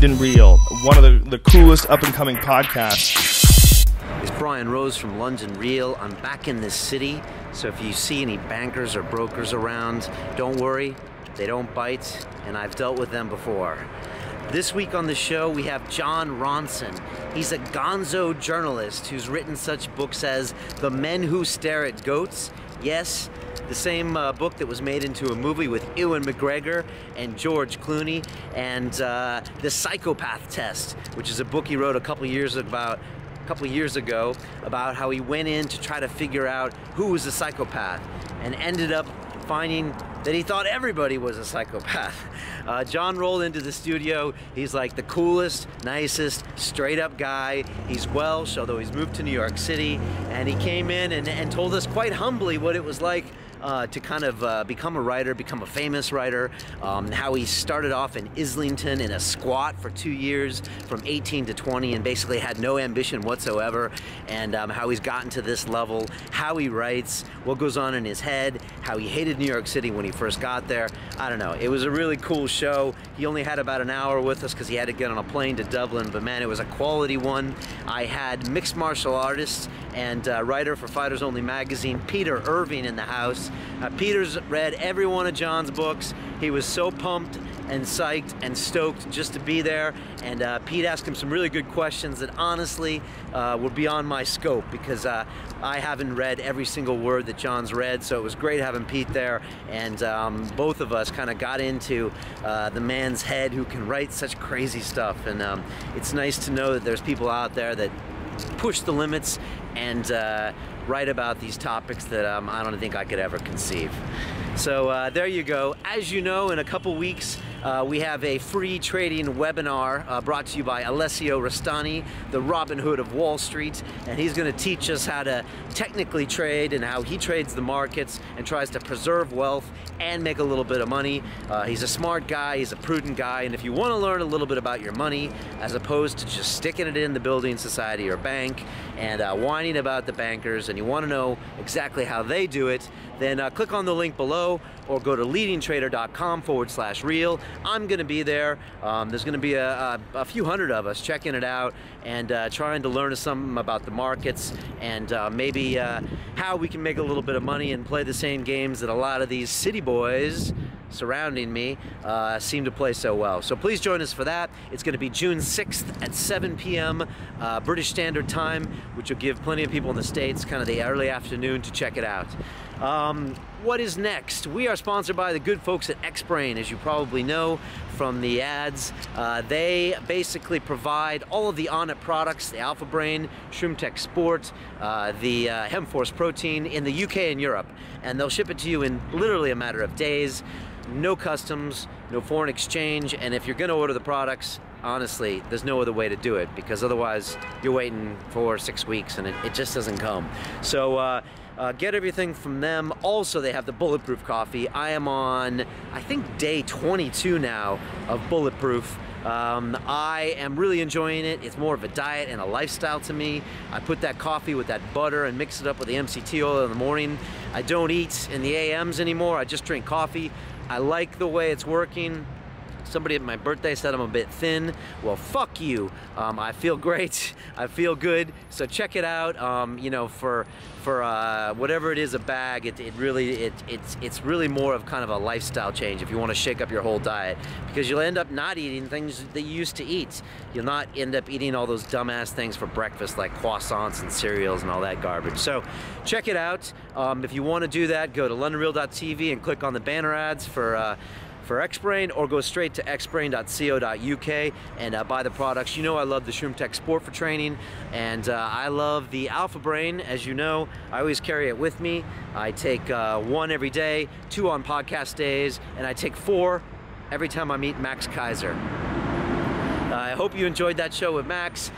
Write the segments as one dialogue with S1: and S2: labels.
S1: London Real, one of the coolest up-and-coming podcasts.
S2: It's Brian Rose from London Real. I'm back in this city, so if you see any bankers or brokers around, don't worry, they don't bite, and I've dealt with them before. This week on the show, we have Jon Ronson. He's a gonzo journalist who's written such books as The Men Who Stare at Goats. Yes, the same book that was made into a movie with Ewan McGregor and George Clooney, and The Psychopath Test, which is a book he wrote a couple years ago about how he went in to try to figure out who was a psychopath and ended up finding that he thought everybody was a psychopath. Jon rolled into the studio. He's like the coolest, nicest, straight up guy. He's Welsh, although he's moved to New York City, and he came in and told us quite humbly what it was like to kind of become a writer, become a famous writer, how he started off in Islington in a squat for 2 years from 18 to 20 and basically had no ambition whatsoever, and how he's gotten to this level, how he writes, what goes on in his head, how he hated New York City when he first got there. I don't know, it was a really cool show. He only had about an hour with us because he had to get on a plane to Dublin, but man, it was a quality one. I had mixed martial artist and writer for Fighters Only magazine, Peter Irving, in the house. Peter's read every one of Jon's books. He was so pumped and psyched and stoked just to be there, and Pete asked him some really good questions that honestly were beyond my scope, because I haven't read every single word that Jon's read, so it was great having Pete there, and both of us kind of got into the man's head who can write such crazy stuff, and it's nice to know that there's people out there that push the limits and write about these topics that I don't think I could ever conceive. So there you go. As you know, in a couple weeks, we have a free trading webinar brought to you by Alessio Rastani, the Robin Hood of Wall Street, and he's going to teach us how to technically trade and how he trades the markets and tries to preserve wealth and make a little bit of money. He's a smart guy, he's a prudent guy, and if you want to learn a little bit about your money as opposed to just sticking it in the building society or bank and whining about the bankers, and you want to know exactly how they do it, then click on the link below or go to leadingtrader.com/real. I'm going to be there. There's going to be a few hundred of us checking it out and trying to learn something about the markets and maybe how we can make a little bit of money and play the same games that a lot of these city boys surrounding me seem to play so well. So please join us for that. It's going to be June 6th at 7 p.m. British Standard Time, which will give plenty of people in the States kind of the early afternoon to check it out. What is next? We are sponsored by the good folks at X-Brain, as you probably know from the ads. They basically provide all of the Onnit products, the Alpha Brain, Shroom Tech Sport, the Hemforce Protein in the UK and Europe, and they'll ship it to you in literally a matter of days. No customs, no foreign exchange, and if you're going to order the products, honestly, there's no other way to do it, because otherwise you're waiting 4 or 6 weeks and it just doesn't come. So get everything from them. Also, they have the Bulletproof coffee. I am on, I think, day 22 now of Bulletproof. I am really enjoying it. It's more of a diet and a lifestyle to me. I put that coffee with that butter and mix it up with the MCT oil in the morning. I don't eat in the AMs anymore. I just drink coffee. I like the way it's working. Somebody at my birthday said I'm a bit thin. Well, fuck you. I feel great. I feel good. So check it out. You know, for whatever it is a bag, it's really more of kind of a lifestyle change if you want to shake up your whole diet, because you'll end up not eating things that you used to eat. You'll not end up eating all those dumbass things for breakfast like croissants and cereals and all that garbage. So check it out. If you want to do that, go to londonreal.tv and click on the banner ads for X-Brain, or go straight to xbrain.co.uk and buy the products. You know I love the Shroom Tech Sport for training, and I love the Alpha Brain. As you know, I always carry it with me. I take 1 every day, 2 on podcast days, and I take 4 every time I meet Max Kaiser. I hope you enjoyed that show with Max.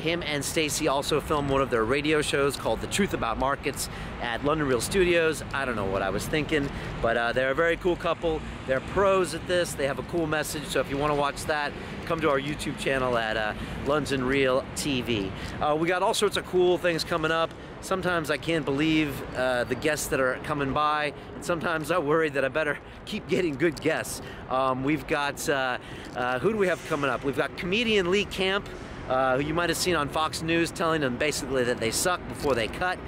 S2: Him and Stacy also filmed one of their radio shows called The Truth About Markets at London Real Studios. I don't know what I was thinking, but they're a very cool couple. They're pros at this. They have a cool message, so if you want to watch that, come to our YouTube channel at London Real TV. We got all sorts of cool things coming up. Sometimes I can't believe the guests that are coming by, and sometimes I worry that I better keep getting good guests. We've got, who do we have coming up? We've got comedian Lee Camp, who you might have seen on Fox News, telling them basically that they suck before they cut.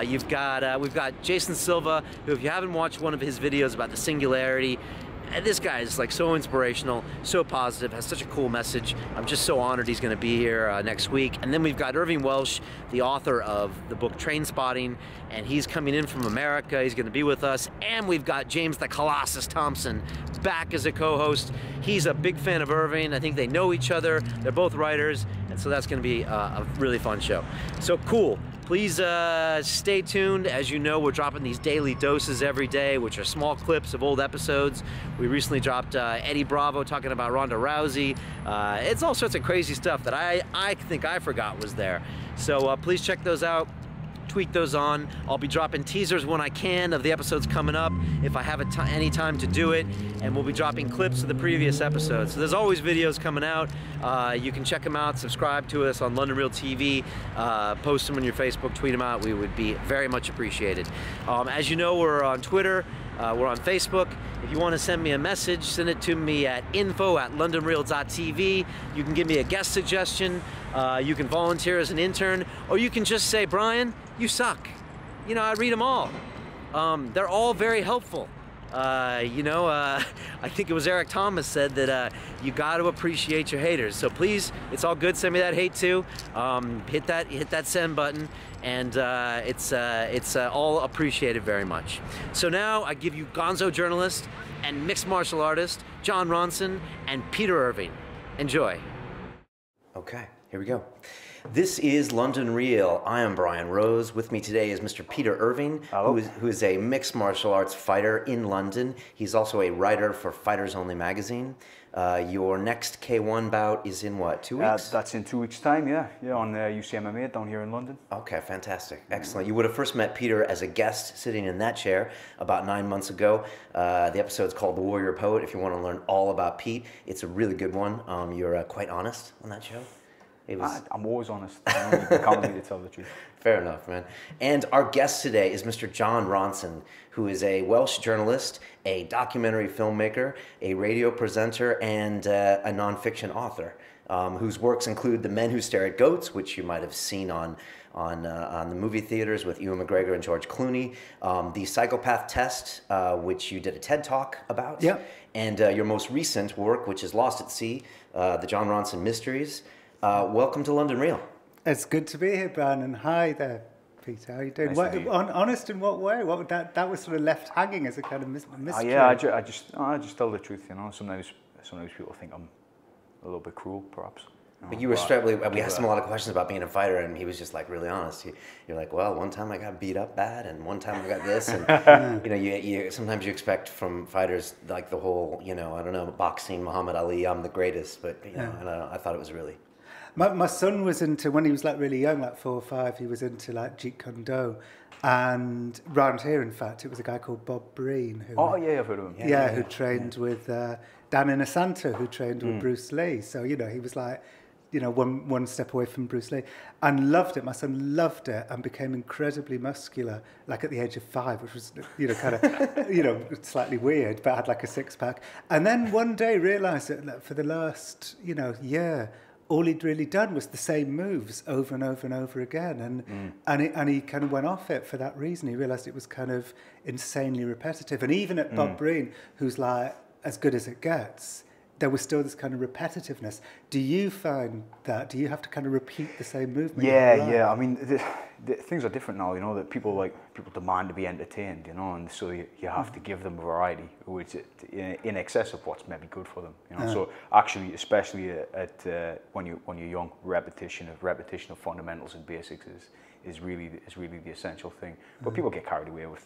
S2: We've got Jason Silva, who, if you haven't watched one of his videos about the singularity, this guy is like so inspirational, so positive, has such a cool message. I'm just so honored he's going to be here next week. And then we've got Irving Welsh, the author of the book Trainspotting, and he's coming in from America. He's going to be with us. And we've got James the Colossus Thompson back as a co-host. He's a big fan of Irving. I think they know each other. They're both writers, and so that's going to be a really fun show. So cool. Please stay tuned. As you know, we're dropping these daily doses every day, which are small clips of old episodes. We recently dropped Eddie Bravo talking about Ronda Rousey. It's all sorts of crazy stuff that I think I forgot was there. So please check those out. Tweet those on. I'll be dropping teasers when I can of the episodes coming up, if I have any time to do it, and we'll be dropping clips of the previous episodes. So there's always videos coming out. You can check them out, subscribe to us on London Real TV, post them on your Facebook, tweet them out. We would be very much appreciated. As you know, we're on Twitter, we're on Facebook. If you want to send me a message, send it to me at info@londonreal.tv. You can give me a guest suggestion, you can volunteer as an intern, or you can just say, Brian, you suck. You know, I read them all. They're all very helpful. I think it was Eric Thomas said that you got to appreciate your haters. So please, it's all good. Send me that hate too. Hit that send button, and it's all appreciated very much. So now I give you Gonzo journalist and mixed martial artist Jon Ronson and Peter Irving. Enjoy. Okay, here we go. This is London Real. I am Brian Rose. With me today is Mr. Peter Irving, who is a mixed martial arts fighter in London. He's also a writer for Fighters Only magazine. Your next K1 bout is in what, 2 weeks?
S3: That's in 2 weeks' time, yeah, on UCMMA down here in London.
S2: Okay, fantastic, excellent. You would have first met Peter as a guest sitting in that chair about 9 months ago. The episode's called The Warrior Poet. If you want to learn all about Pete, it's a really good one. You're quite honest on that show.
S3: I'm always honest. I don't need to count me to tell the truth.
S2: Fair enough, man. And our guest today is Mr. Jon Ronson, who is a Welsh journalist, a documentary filmmaker, a radio presenter, and a nonfiction author, whose works include The Men Who Stare at Goats, which you might have seen on the movie theaters with Ewan McGregor and George Clooney, the Psychopath Test, which you did a TED Talk about,
S4: yeah,
S2: and your most recent work, which is Lost at Sea, the Jon Ronson Mysteries. Welcome to London Real.
S4: It's good to be here, Brian, and hi there, Peter. How are you doing?
S2: Nice
S4: Honest in what way? What that was sort of left hanging as a kind of mystery.
S3: Yeah, I just tell the truth. You know, sometimes people think I'm a little bit cruel, perhaps.
S2: But you were straight. We asked him a lot of questions about being a fighter, and he was just like really honest. You're like, well, one time I got beat up bad, and one time I got this, and you sometimes you expect from fighters like the whole, I don't know, boxing, Muhammad Ali, I'm the greatest, but I thought it was really.
S4: My son was into, when he was like really young, like 4 or 5, he was into like Jeet Kune Do. And round here, in fact, it was a guy called Bob Breen. Who,
S3: I've heard of him.
S4: Who trained with Dan Inosanto, who trained with Bruce Lee. So, he was like, one step away from Bruce Lee. And loved it. My son loved it and became incredibly muscular, like at the age of 5, which was, kind of, slightly weird, but had like a 6-pack. And then one day realised that for the last, year, all he'd really done was the same moves over and over and over again, and he kind of went off it for that reason. He realised it was kind of insanely repetitive, and even at Bob Breen, who's like as good as it gets, there was still this kind of repetitiveness. Do you find that? Do you have to kind of repeat the same movement?
S3: Yeah. I mean, the things are different now. That people demand to be entertained. And so you have to give them variety, which in excess of what's maybe good for them. So actually, especially when you're young, repetition of fundamentals and basics is really the essential thing. But people get carried away with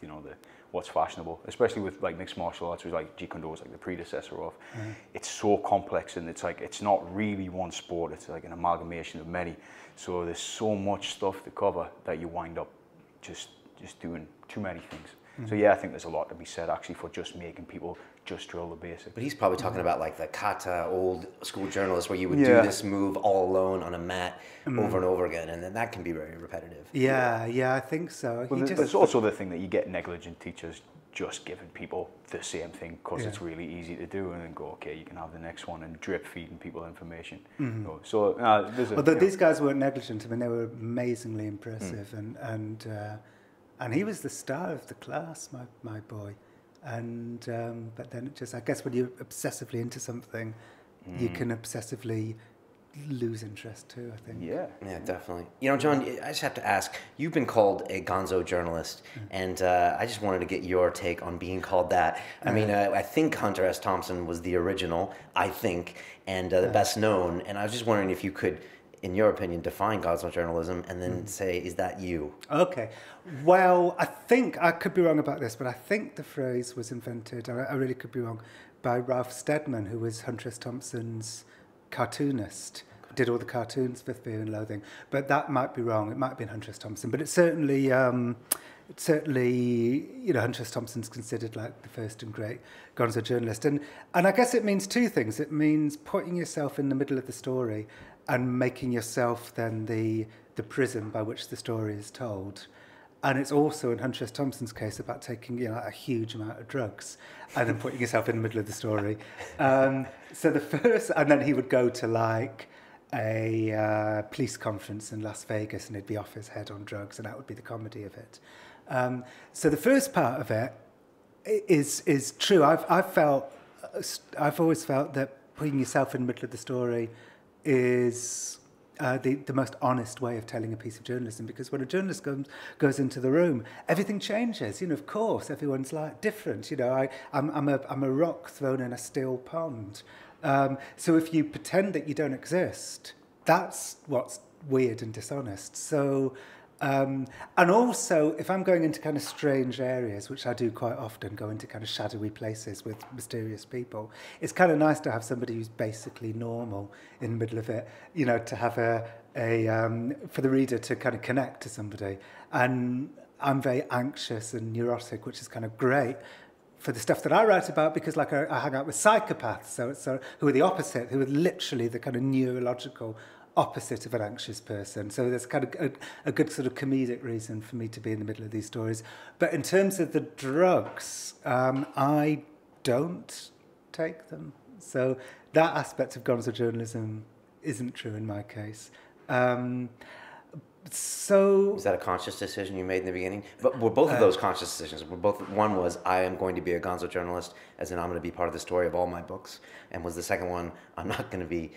S3: what's fashionable, especially with like mixed martial arts, which like Jeet Kune Do is like the predecessor of. It's so complex, and it's not really one sport. It's like an amalgamation of many. So there's so much stuff to cover that you wind up just doing too many things. So yeah, I think there's a lot to be said actually for just making people just drill the basics.
S2: But he's probably talking about like the kata, old school journalist, where you would do this move all alone on a mat over and over again, and then that can be very repetitive.
S4: Yeah, I think so.
S3: Well, there's also the thing that you get negligent teachers just giving people the same thing because it's really easy to do, and then go, okay, you can have the next one, and drip feeding people information. So
S4: these guys weren't negligent. I mean, they were amazingly impressive, and he was the star of the class, my boy. And but then it just, I guess, when you're obsessively into something, you can obsessively lose interest too, I think.
S2: Yeah, definitely. You know, John, I just have to ask, you've been called a gonzo journalist, and I just wanted to get your take on being called that. I mean, I think Hunter S. Thompson was the original, I think, and the best known, and I was just wondering if you could, in your opinion, define gonzo journalism and then say, is that you?
S4: Okay. Well, I think, I could be wrong about this, but I think the phrase was invented, I really could be wrong, by Ralph Steadman, who was Hunter S. Thompson's cartoonist, did all the cartoons for Fear and Loathing, but that might be wrong. It might have been Hunter S. Thompson, but it's certainly, you know, Hunter S. Thompson's considered like the first and great gonzo journalist, and I guess it means two things. It means putting yourself in the middle of the story and making yourself then the prism by which the story is told. And it's also, in Hunter S. Thompson's case, about taking, you know, a huge amount of drugs and then putting yourself in the middle of the story. So the first, and then he would go to like a police conference in Las Vegas, and he'd be off his head on drugs, and that would be the comedy of it. So the first part of it is true. I've always felt that putting yourself in the middle of the story is the most honest way of telling a piece of journalism, because when a journalist goes into the room, everything changes. You know, of course, everyone's like different. You know, I'm a rock thrown in a still pond. So if you pretend that you don't exist, that's what's weird and dishonest. So, and also, if I'm going into kind of strange areas, which I do quite often, go into kind of shadowy places with mysterious people, it's kind of nice to have somebody who's basically normal in the middle of it, you know, to have for the reader to kind of connect to somebody. And I'm very anxious and neurotic, which is kind of great for the stuff that I write about, because like I hang out with psychopaths, so who are the opposite, who are literally the kind of neurological opposite of an anxious person. So there's kind of a good sort of comedic reason for me to be in the middle of these stories. But in terms of the drugs, I don't take them. So that aspect of gonzo journalism isn't true in my case. So
S2: was that a conscious decision you made in the beginning? But were both of those conscious decisions? One was, I am going to be a gonzo journalist, as in I'm going to be part of the story of all my books, and was the second one, I'm not going to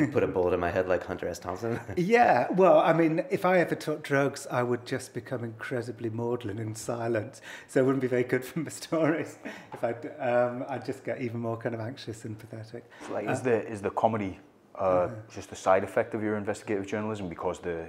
S2: put a bullet in my head like Hunter S. Thompson? Yeah,
S4: well, I mean, if I ever took drugs, I would just become incredibly maudlin and silent, so it wouldn't be very good for my stories. If I'd just get even more kind of anxious and pathetic.
S3: So like, is the comedy just a side effect of your investigative journalism because the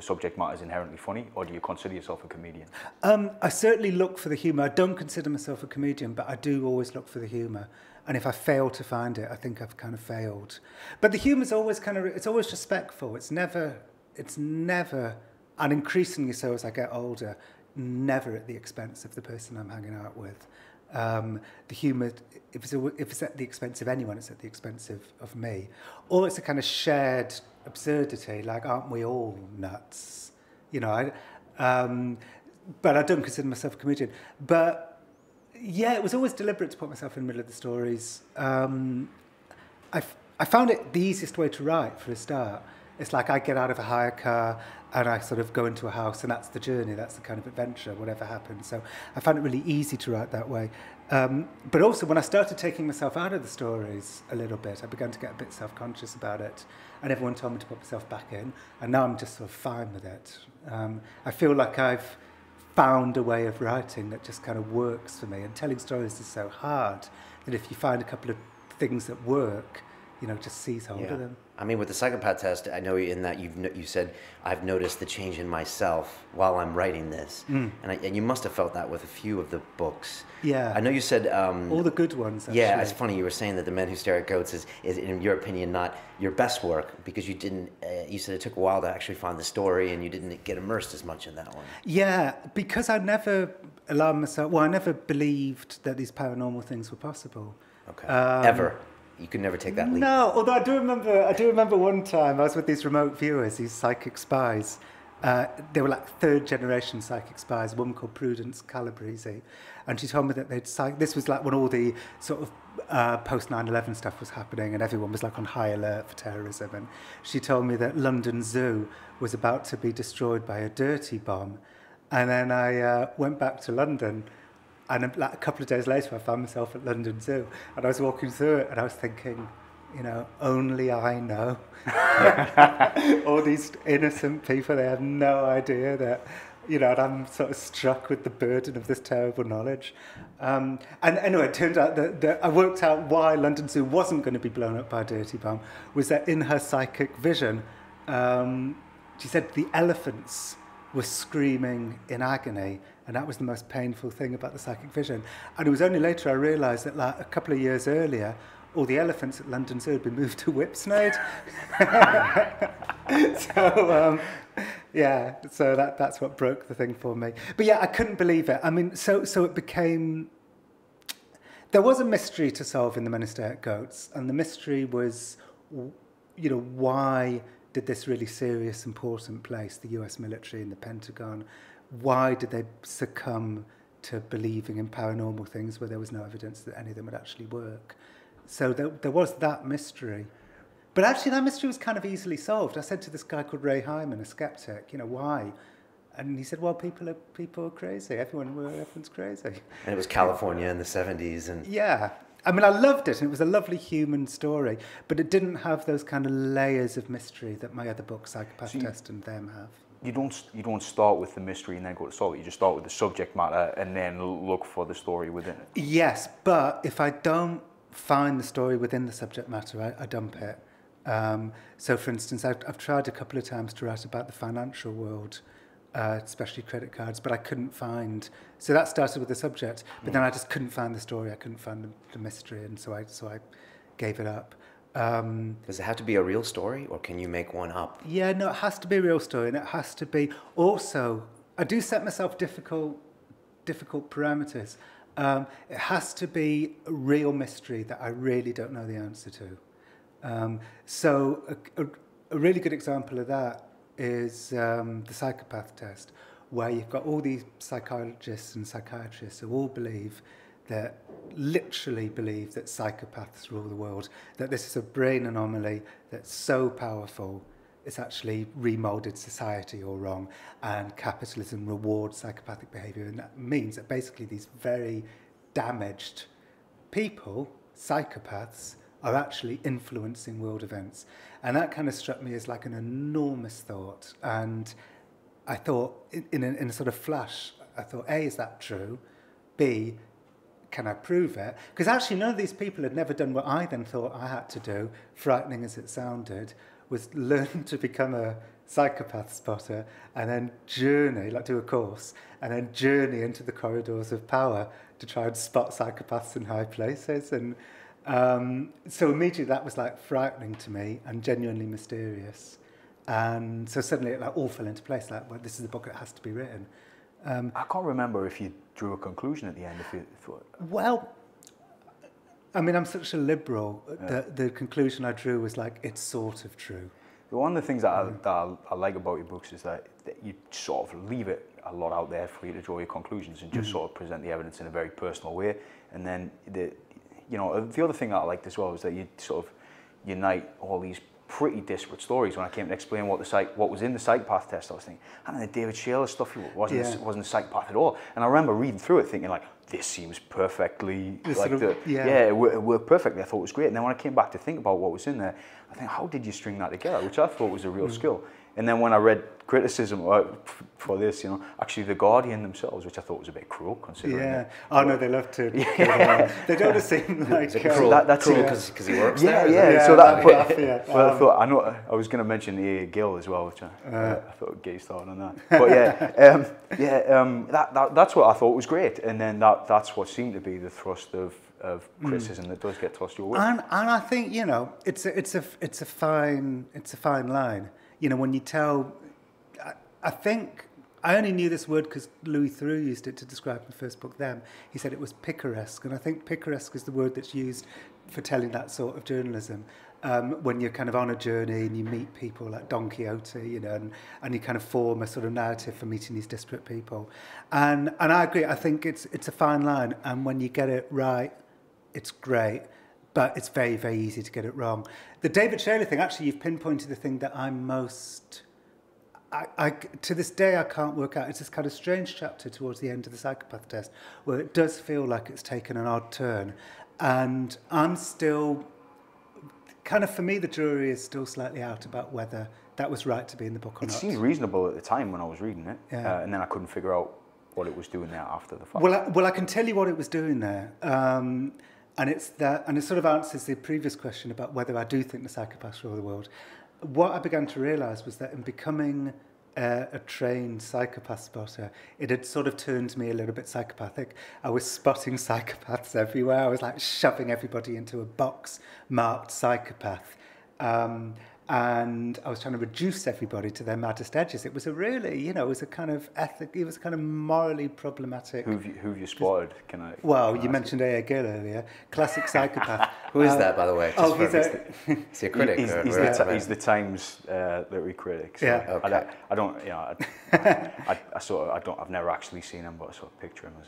S3: subject matter is inherently funny, or do you consider yourself a comedian?
S4: I certainly look for the humour. I don't consider myself a comedian, but I do always look for the humour. And if I fail to find it, I think I've kind of failed. But the humour's always it's always respectful. It's never, and increasingly so as I get older, never at the expense of the person I'm hanging out with. The humour, if it's at the expense of anyone, it's at the expense of me. Or it's a kind of shared absurdity, like, aren't we all nuts? You know, but I don't consider myself a comedian. But yeah, it was always deliberate to put myself in the middle of the stories. I found it the easiest way to write for a start. It's like I get out of a hire car and I sort of go into a house, and that's the journey, that's the kind of adventure, whatever happens. So I found it really easy to write that way. But also when I started taking myself out of the stories a little bit, I began to get a bit self-conscious about it, and everyone told me to put myself back in, and now I'm just sort of fine with it. I feel like I've found a way of writing that just kind of works for me, and telling stories is so hard that if you find a couple of things that work, you know, just seize hold of them.
S2: I mean, with the Psychopath Test, I know in that you said, I've noticed the change in myself while I'm writing this. And you must have felt that with a few of the books.
S4: Yeah.
S2: I know you said...
S4: all the good ones, actually.
S2: Yeah, it's funny, you were saying that The Men Who Stare at Goats is, in your opinion, not your best work, because you didn't... you said it took a while to actually find the story, and you didn't get immersed as much in that one.
S4: Yeah, because I never alarm myself. Well, I never believed that these paranormal things were possible.
S2: Okay. Ever. You could never take that leap.
S4: No, although I do remember one time I was with these remote viewers, these psychic spies. They were like third-generation psychic spies, a woman called Prudence Calabrese, and she told me that this was like when all the sort of post-9/11 stuff was happening and everyone was like on high alert for terrorism, and she told me that London Zoo was about to be destroyed by a dirty bomb. And then I went back to London, and like a couple of days later I found myself at London Zoo, and I was walking through it and I was thinking, you know, only I know. All these innocent people, they have no idea that, you know, and I'm sort of struck with the burden of this terrible knowledge. And anyway, it turned out that I worked out why London Zoo wasn't going to be blown up by a dirty bomb, was that in her psychic vision, she said the elephants were screaming in agony, and that was the most painful thing about the psychic vision. And it was only later I realised that like a couple of years earlier, all the elephants at London Zoo had been moved to Whipsnade. So that's what broke the thing for me. But yeah, I couldn't believe it. I mean, so it became... There was a mystery to solve in the Monasteric Goats, and the mystery was, you know, why did this really serious, important place, the US military and the Pentagon, why did they succumb to believing in paranormal things where there was no evidence that any of them would actually work? So there was that mystery. But actually that mystery was kind of easily solved. I said to this guy called Ray Hyman, a skeptic, you know, why? And he said, well, people are crazy. Everyone's crazy.
S2: And it was California in the 70s. And
S4: yeah. I mean, I loved it, and it was a lovely human story, but it didn't have those kind of layers of mystery that my other books, Psychopath Test and them, have.
S3: You don't start with the mystery and then go to solve it. You just start with the subject matter and then look for the story within it.
S4: Yes, but if I don't find the story within the subject matter, I dump it. So, for instance, I've tried a couple of times to write about the financial world, especially credit cards, but I couldn't find... So that started with the subject, but then I just couldn't find the story, I couldn't find the mystery, and so I gave it up.
S2: Does it have to be a real story, or can you make one up?
S4: Yeah, no, it has to be a real story, and it has to be... Also, I do set myself difficult parameters. It has to be a real mystery that I really don't know the answer to. So a really good example of that is the Psychopath Test, where you've got all these psychologists and psychiatrists who all literally believe that psychopaths rule the world, that this is a brain anomaly that's so powerful it's actually remoulded society all wrong, and capitalism rewards psychopathic behaviour, and that means that basically these very damaged people, psychopaths, are actually influencing world events. And that kind of struck me as like an enormous thought. And I thought, in a sort of flash, I thought, A, is that true? B, can I prove it? Because actually none of these people had never done what I then thought I had to do, frightening as it sounded, was learn to become a psychopath spotter and then do a course, and then journey into the corridors of power to try and spot psychopaths in high places. And so immediately that was like frightening to me and genuinely mysterious. And so suddenly it like all fell into place, like, well, this is the book that has to be written.
S3: I can't remember if you drew a conclusion at the end. If you thought...
S4: Well, I mean, I'm such a liberal that the conclusion I drew was like, it's sort of true.
S3: One of the things that I like about your books is that you sort of leave it a lot out there for you to draw your conclusions and just sort of present the evidence in a very personal way. And then the other thing that I liked as well is that you sort of unite all these pretty disparate stories. When I came to explain what was in the Psychopath Test, I was thinking, I don't know, the David Shayler stuff wasn't a psychopath at all. And I remember reading through it thinking like, this seems perfectly it worked perfectly. I thought it was great. And then when I came back to think about what was in there, I think, how did you string that together? Which I thought was a real skill. And then when I read criticism for this, actually The Guardian themselves, which I thought was a bit cruel, considering.
S4: Yeah. Oh no, they love to. They don't seem like
S2: that's cruel because he works there.
S3: Yeah. So that. But I thought I was going to mention A. Gill as well, which I thought I'd get you started on that. But that's what I thought was great, and then that's what seemed to be the thrust of criticism that does get tossed your way.
S4: And I think it's a fine line. When you tell, I think I only knew this word because Louis Theroux used it to describe the first book, Them. He said it was picaresque, and I think picaresque is the word that's used for telling that sort of journalism. When you're kind of on a journey and you meet people like Don Quixote, you know, and you kind of form a sort of narrative for meeting these disparate people. And I agree, I think it's a fine line, and when you get it right, it's great, but it's very, very easy to get it wrong. The David Shayler thing, actually, you've pinpointed the thing that I'm most... to this day, I can't work out. It's this kind of strange chapter towards the end of the Psychopath Test where it does feel like it's taken an odd turn. And I'm still... Kind of, for me, the jury is still slightly out about whether that was right to be in the book or not.
S3: It seemed reasonable at the time when I was reading it,
S4: Yeah.
S3: and then I couldn't figure out what it was doing there after the fact.
S4: Well, I can tell you what it was doing there. And it's that, and it sort of answers the previous question about whether I do think the psychopaths rule the world. What I began to realise was that in becoming a trained psychopath spotter, it had sort of turned me a little bit psychopathic. I was spotting psychopaths everywhere. I was like shoving everybody into a box marked psychopath. And I was trying to reduce everybody to their maddest edges. It was a really, you know, it was a kind of it was a kind of morally problematic.
S3: Who've you spotted?
S4: Well, you mentioned A.A. Gill earlier, classic psychopath.
S5: Who is that, by the way?
S4: He's
S5: he a critic?
S3: He's the Times literary critic. So
S4: Yeah.
S5: Okay.
S3: I don't, you know, I've never actually seen him, but I sort of picture him as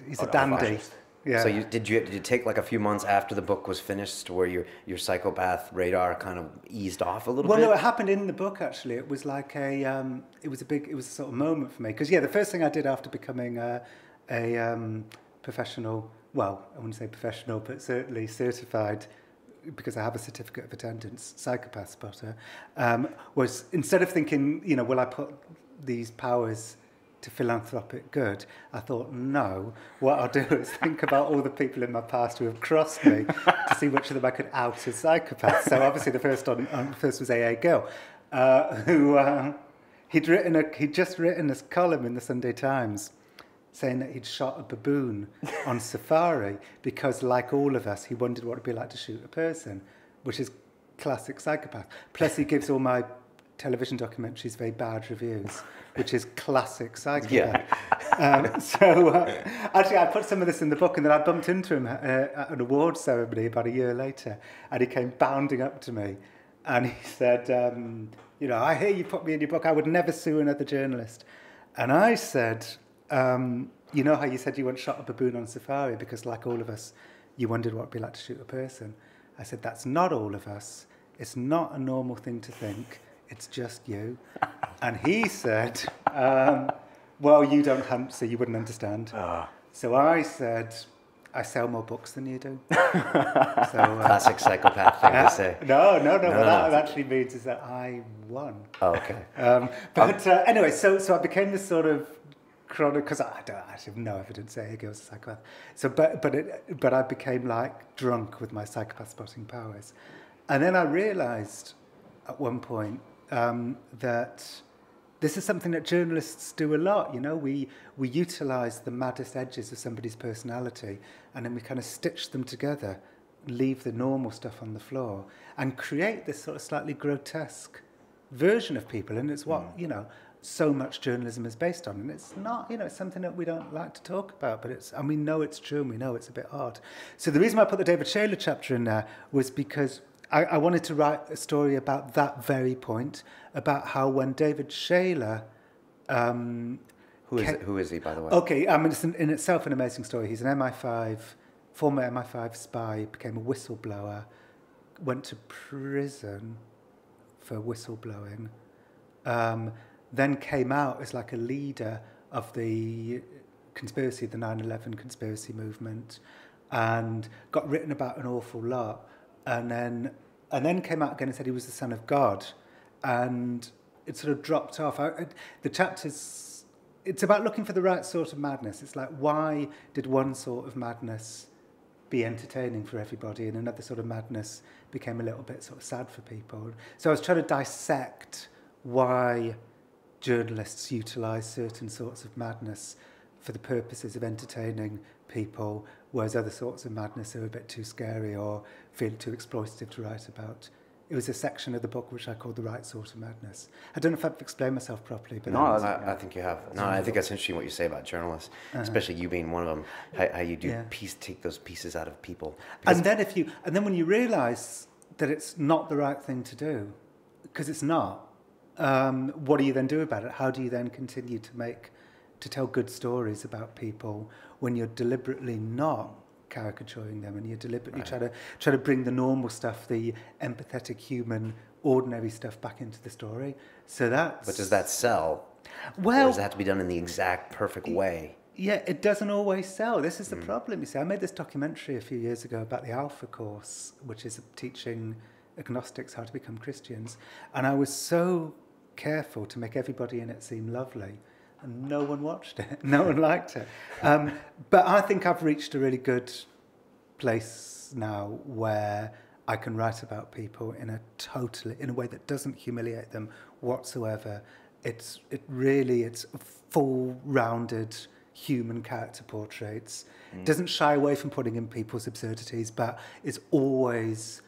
S4: he's a dandy. Yeah.
S5: So did you take like a few months after the book was finished where your psychopath radar kind of eased off a little bit?
S4: Well, no, it happened in the book, actually. It was like it was a sort of moment for me. Because, yeah, the first thing I did after becoming a professional, well, I wouldn't say professional, but certainly certified, because I have a certificate of attendance, psychopath spotter, was instead of thinking, you know, will I put these powers to philanthropic good, I thought, no, what I'll do is think about all the people in my past who have crossed me to see which of them I could out as psychopaths. So obviously the first was A.A. Gill, who he'd just written this column in the Sunday Times saying that he'd shot a baboon on safari because, like all of us, he wondered what it'd be like to shoot a person, which is classic psychopath. Plus he gives all my television documentaries very bad reviews, which is classic psychopath.
S5: Yeah.
S4: Actually, I put some of this in the book, and then I bumped into him at an awards ceremony about a year later, and he came bounding up to me, and he said, you know, I hear you put me in your book, I would never sue another journalist. And I said, you know how you said you once shot a baboon on safari because, like all of us, you wondered what it'd be like to shoot a person? I said, that's not all of us. It's not a normal thing to think. It's just you. And he said, well, you don't hunt, so you wouldn't understand. So I said, I sell more books than you do.
S5: Classic psychopath thing to say.
S4: No. What that actually means is that I won.
S5: Oh, okay.
S4: But anyway, so I became this sort of chronic, because I have no evidence that he was a psychopath. So, but I became like drunk with my psychopath spotting powers. And then I realised at one point that this is something that journalists do a lot. You know, we utilise the maddest edges of somebody's personality, and then we kind of stitch them together, leave the normal stuff on the floor, and create this sort of slightly grotesque version of people. And it's what, you know, so much journalism is based on. And it's not, you know, it's something that we don't like to talk about, but it's, and we know it's true, and we know it's a bit odd. So the reason I put the David Shayler chapter in there was because I wanted to write a story about that very point, about how when David Shayler...
S5: Who is he, by the way?
S4: Okay, I mean, it's in itself an amazing story. He's an former MI5 spy, became a whistleblower, went to prison for whistleblowing, then came out as like a leader of the conspiracy, the 9/11 conspiracy movement, and got written about an awful lot. And then came out again and said he was the son of God, and it sort of dropped off. The chapter's, it's about looking for the right sort of madness. It's like, why did one sort of madness be entertaining for everybody, and another sort of madness became a little bit sort of sad for people? So I was trying to dissect why journalists utilise certain sorts of madness for the purposes of entertaining people, whereas other sorts of madness are a bit too scary or feel too exploitative to write about it was a section of the book which I called The Right Sort of Madness. I don't know if I've explained myself properly, but
S5: No, I think you have. No, I think that's interesting what you say about journalists, especially you being one of them. How you do take those pieces out of people.
S4: And then when you realise that it's not the right thing to do, because it's not, what do you then do about it? How do you then continue to tell good stories about people when you're deliberately not caricaturing them, and you're deliberately try to bring the normal stuff, the empathetic, human, ordinary stuff back into the story? So that's...
S5: But does that sell?
S4: Well...
S5: Or does it have to be done in the exact perfect way?
S4: Yeah, it doesn't always sell. This is the problem, you see. I made this documentary a few years ago about the Alpha Course, which is teaching agnostics how to become Christians, and I was so careful to make everybody in it seem lovely, and no one watched it. No one liked it. But I think I've reached a really good place now where I can write about people in a way that doesn't humiliate them whatsoever. It's full, rounded human character portraits. Doesn't shy away from putting in people's absurdities, but it's always...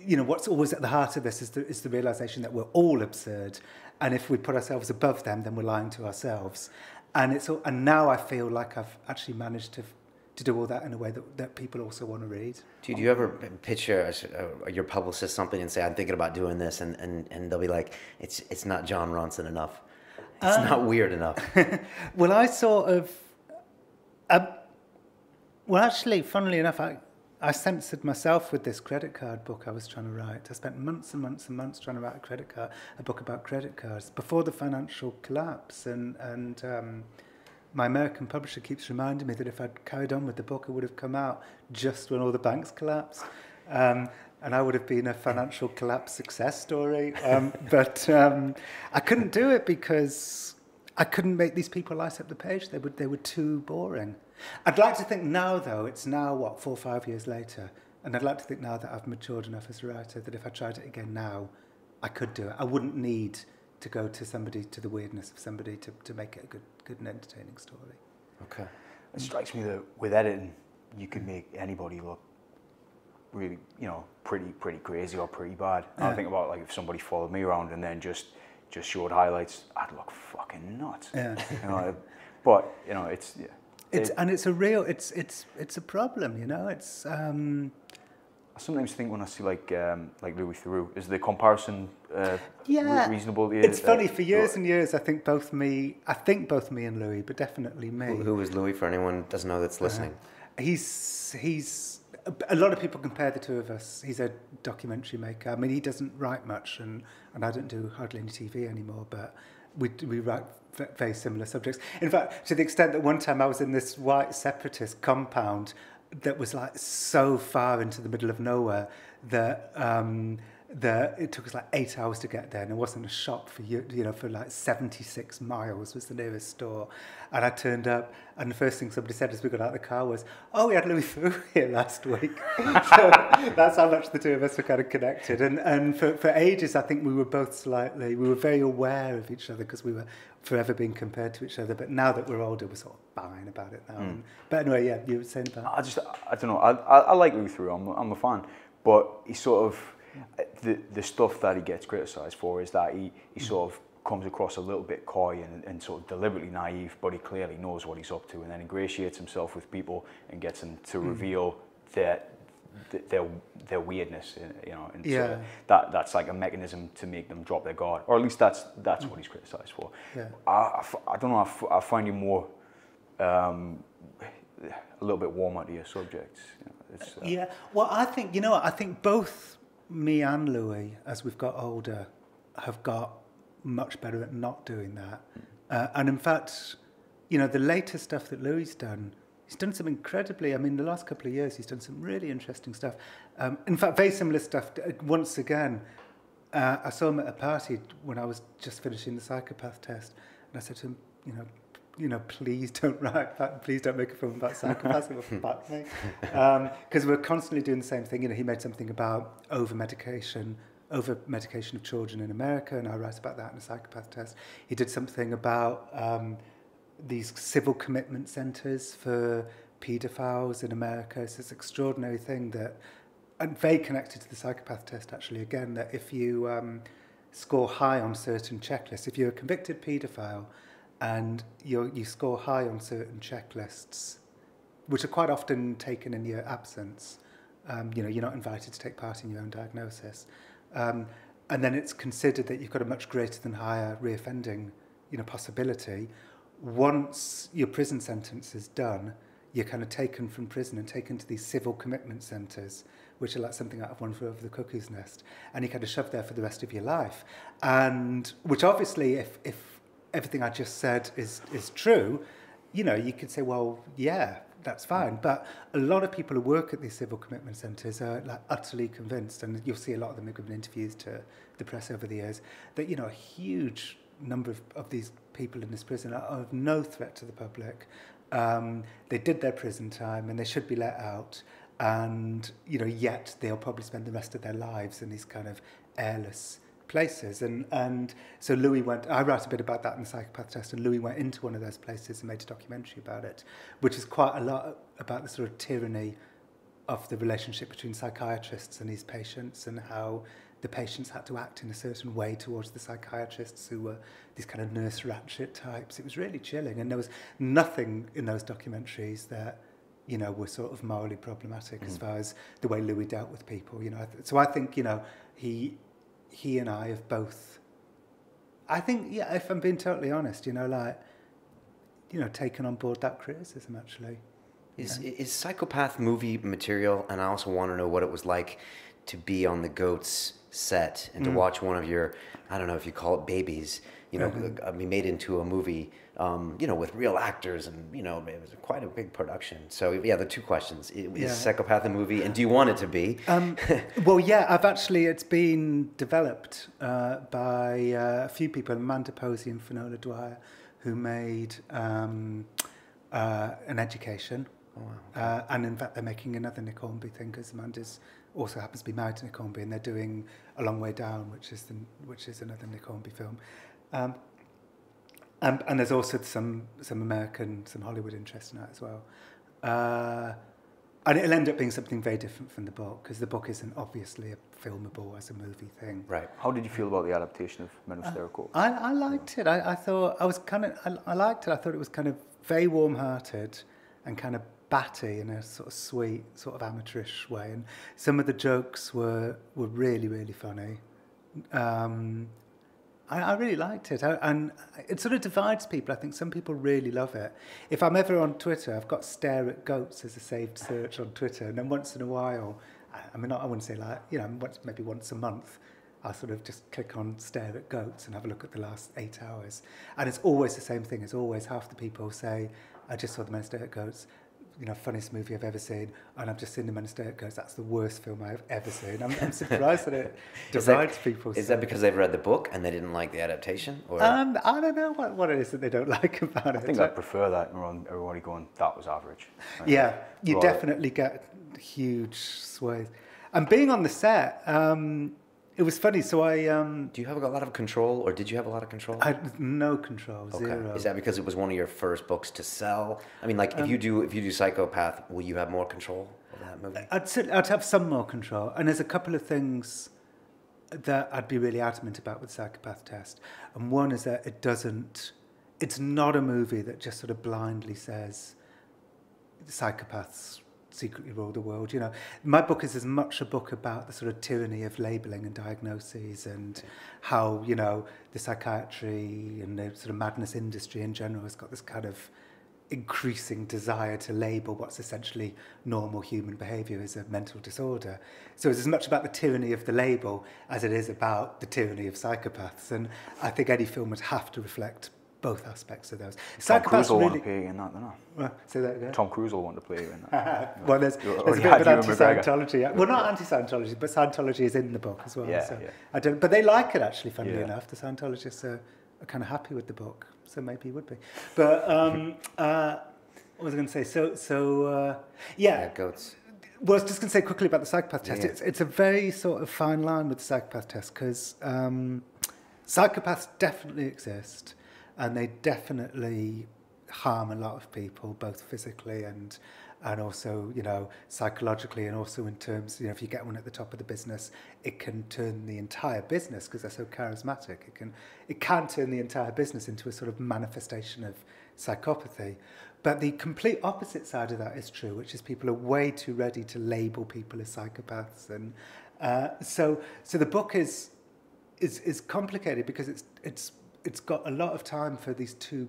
S4: what's always at the heart of this is the realisation that we're all absurd, and if we put ourselves above them, then we're lying to ourselves. And now I feel like I've actually managed to do all that in a way that people also want to read.
S5: Do you ever pitch your publicist something and say, I'm thinking about doing this, and they'll be like, it's not Jon Ronson enough. It's not weird enough.
S4: Well, I sort of... actually, funnily enough, I censored myself with this credit card book I was trying to write. I spent months and months and months trying to write a book about credit cards before the financial collapse. And my American publisher keeps reminding me that if I'd carried on with the book, it would have come out just when all the banks collapsed. And I would have been a financial collapse success story. But I couldn't do it because I couldn't make these people light up the page. They were too boring. I'd like to think now, though, it's now, 4 or 5 years later, and I'd like to think now that I've matured enough as a writer that if I tried it again now, I could do it. I wouldn't need to go to the weirdness of somebody to make it a good and entertaining story.
S5: Okay.
S3: It strikes me that with editing, you could make anybody look really, pretty crazy or pretty bad. I think about, like, if somebody followed me around and then just showed highlights, I'd look fucking nuts. Yeah. But it's... Yeah.
S4: It's a problem, It's
S3: I sometimes think when I see like Louis Theroux, is the comparison reasonable?
S4: It's funny, for years and years I think both me and Louis, but definitely me.
S5: Who is Louis, for anyone who doesn't know that's listening?
S4: He's a lot of people compare the two of us. He's a documentary maker. I mean, he doesn't write much, and I don't do hardly any TV anymore, but we write very similar subjects. In fact, to the extent that one time I was in this white separatist compound that was like so far into the middle of nowhere that it took us like 8 hours to get there, and there wasn't a shop for like 76 miles was the nearest store. And I turned up, and the first thing somebody said as we got out of the car was, "Oh, we had Louis Theroux here last week." So that's how much the two of us were kind of connected. And for ages, I think we were very aware of each other because we were forever being compared to each other. But now that we're older, we're sort of fine about it now. But anyway, yeah, you were saying about...
S3: I don't know. I like Louis Theroux. I'm a fan. But he sort of... The stuff that he gets criticised for is that he sort of comes across a little bit coy and sort of deliberately naive, but he clearly knows what he's up to, and then ingratiates himself with people and gets them to reveal their weirdness, and that's like a mechanism to make them drop their guard, or at least that's what he's criticised for. Yeah. I don't know. I find him more a little bit warmer to your subjects.
S4: Yeah. Well, I think I think both me and Louis, as we've got older, have got much better at not doing that. And in fact, the latest stuff that Louis has done, he's done some incredibly, the last couple of years, he's done some really interesting stuff. In fact, very similar stuff. Once again, I saw him at a party when I was just finishing the Psychopath Test, and I said to him, please don't make a film about psychopaths. It will fuck me. Because we're constantly doing the same thing. He made something about over-medication of children in America, and I write about that in the Psychopath Test. He did something about these civil commitment centres for paedophiles in America. It's this extraordinary thing that and very connected to the psychopath test, actually, again, that if you score high on certain checklists, if you're a convicted paedophile and you score high on certain checklists, which are quite often taken in your absence, you're not invited to take part in your own diagnosis, and then it's considered that you've got a much greater than higher reoffending possibility. Once your prison sentence is done, you're kind of taken from prison and taken to these civil commitment centres, which are like something out of One Flew Over the Cuckoo's Nest, and you're kind of shoved there for the rest of your life. And which obviously, if everything I just said is true, you could say, well, yeah, that's fine. But a lot of people who work at these civil commitment centres are like utterly convinced, and you'll see a lot of them have given interviews to the press over the years, that a huge number of these people in this prison are of no threat to the public. They did their prison time and they should be let out, and yet they'll probably spend the rest of their lives in these kind of airless places. And so Louis I write a bit about that in the Psychopath Test, and Louis went into one of those places and made a documentary about it, which is quite a lot about the sort of tyranny of the relationship between psychiatrists and these patients, and how the patients had to act in a certain way towards the psychiatrists, who were these kind of nurse ratchet types. It was really chilling, and there was nothing in those documentaries that were sort of morally problematic as far as the way Louis dealt with people. So I think he and I have both. I think, if I'm being totally honest, taken on board that criticism actually.
S5: Is Psychopath movie material, and I also want to know what it was like to be on the Goats set and to watch one of your, I don't know if you call it babies, be made into a movie, with real actors, and it was quite a big production. So yeah, the two questions: is Psychopath a movie, and do you want it to be?
S4: Well, yeah, it's been developed by a few people, Amanda Posey and Finola Dwyer, who made an Education. Oh, wow. And in fact, they're making another Nick Hornby thing, because Amanda's also happens to be married to Nick Hornby, and they're doing A Long Way Down, which is another Nick Hornby film. And there's also some Hollywood interest in that as well. And it'll end up being something very different from the book, because the book isn't obviously a filmable as a movie thing.
S5: Right.
S3: How did you feel about the adaptation of Men of Stare Court?
S4: I liked it. I thought I liked it. I thought it was kind of very warm-hearted and kind of batty in a sort of sweet, sort of amateurish way. And some of the jokes were really, really funny. I really liked it. And it sort of divides people. I think some people really love it. If I'm ever on Twitter, I've got Stare at Goats as a saved search on Twitter. And then once in a while, I wouldn't say maybe once a month, I'll sort of just click on Stare at Goats and have a look at the last 8 hours. And it's always the same thing. It's always half the people say, I just saw the Men Stare at Goats, funniest movie I've ever seen, and I've just seen the Men Stare at Goats. That's the worst film I've ever seen. I'm surprised that it divides people.
S5: Is that because they've read the book and they didn't like the adaptation? Or?
S4: I don't know what it is that they don't like about it.
S3: I think I prefer that, and everybody going, that was average. Right?
S4: Yeah, you definitely get huge swathes. And being on the set, it was funny. So do
S5: you have a lot of control, or did you have a lot of control?
S4: I had no control, zero.
S5: Is that because it was one of your first books to sell? I mean, if you do Psychopath, will you have more control over that movie?
S4: I'd have some more control. And there's a couple of things that I'd be really adamant about with Psychopath Test. And one is that it's not a movie that just sort of blindly says psychopaths secretly rule the world. My book is as much a book about the sort of tyranny of labelling and diagnoses, and how, the psychiatry and the sort of madness industry in general has got this kind of increasing desire to label what's essentially normal human behaviour as a mental disorder. So it's as much about the tyranny of the label as it is about the tyranny of psychopaths. And I think any film would have to reflect both aspects of those.
S3: Tom Cruise will want to play in that, don't I?
S4: Say that again?
S3: Tom Cruise will want to play in that.
S4: Well, there's a bit of an anti-Scientology. Well, not anti-Scientology, but Scientology is in the book as well.
S3: Yeah,
S4: so
S3: yeah.
S4: But they like it, actually, funnily enough. The Scientologists are kind of happy with the book, so maybe you would be. But what was I going to say? So
S5: Goats.
S4: Well, I was just going to say quickly about the Psychopath Test. Yeah. It's a very sort of fine line with the Psychopath Test, because psychopaths definitely exist. And they definitely harm a lot of people, both physically and and also, you know, psychologically, and also in terms, you know, if you get one at the top of the business, it can turn the entire business, because they're so charismatic, it can turn the entire business into a sort of manifestation of psychopathy. But the complete opposite side of that is true, which is people are way too ready to label people as psychopaths, and so the book is complicated because it's got a lot of time for these two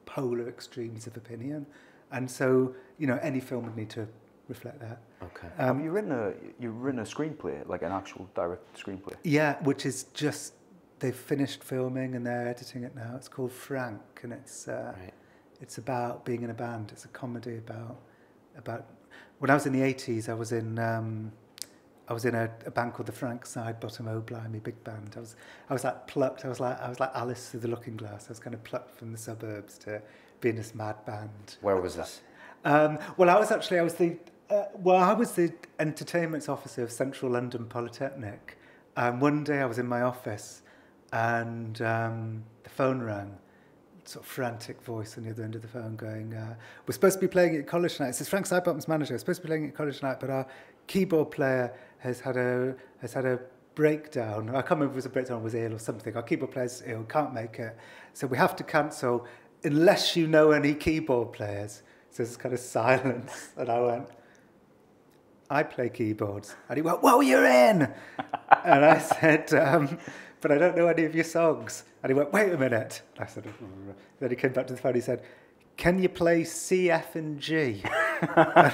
S4: polar extremes of opinion, and so, you know, any film would need to reflect that.
S3: Okay. Have you written a screenplay, like an actual direct screenplay?
S4: Yeah, which is just, they've finished filming and they're editing it now. It's called Frank, and it's
S5: Right.
S4: it's about being in a band. It's a comedy about when I was in the 80s. I was in a band called the Frank Side Bottom Oh Blimey big band. I was like plucked. I was like Alice through the Looking Glass. I was kind of plucked from the suburbs to be in this mad band.
S5: Where was this?
S4: Well, I was the entertainment officer of Central London Polytechnic. One day I was in my office and the phone rang. Sort of frantic voice on the other end of the phone going, we're supposed to be playing at college tonight. This is Frank Sidebottom's manager. We're supposed to be playing at college tonight, but our keyboard player has had a breakdown. I can't remember if it was a breakdown or was ill or something. Our keyboard player's ill, can't make it. So we have to cancel unless you know any keyboard players. So there's kind of silence. And I went, I play keyboards. And he went, well, you're in. And I said, but I don't know any of your songs. And he went, wait a minute. I said, then he came back to the phone. He said, can you play C, F, and G? And I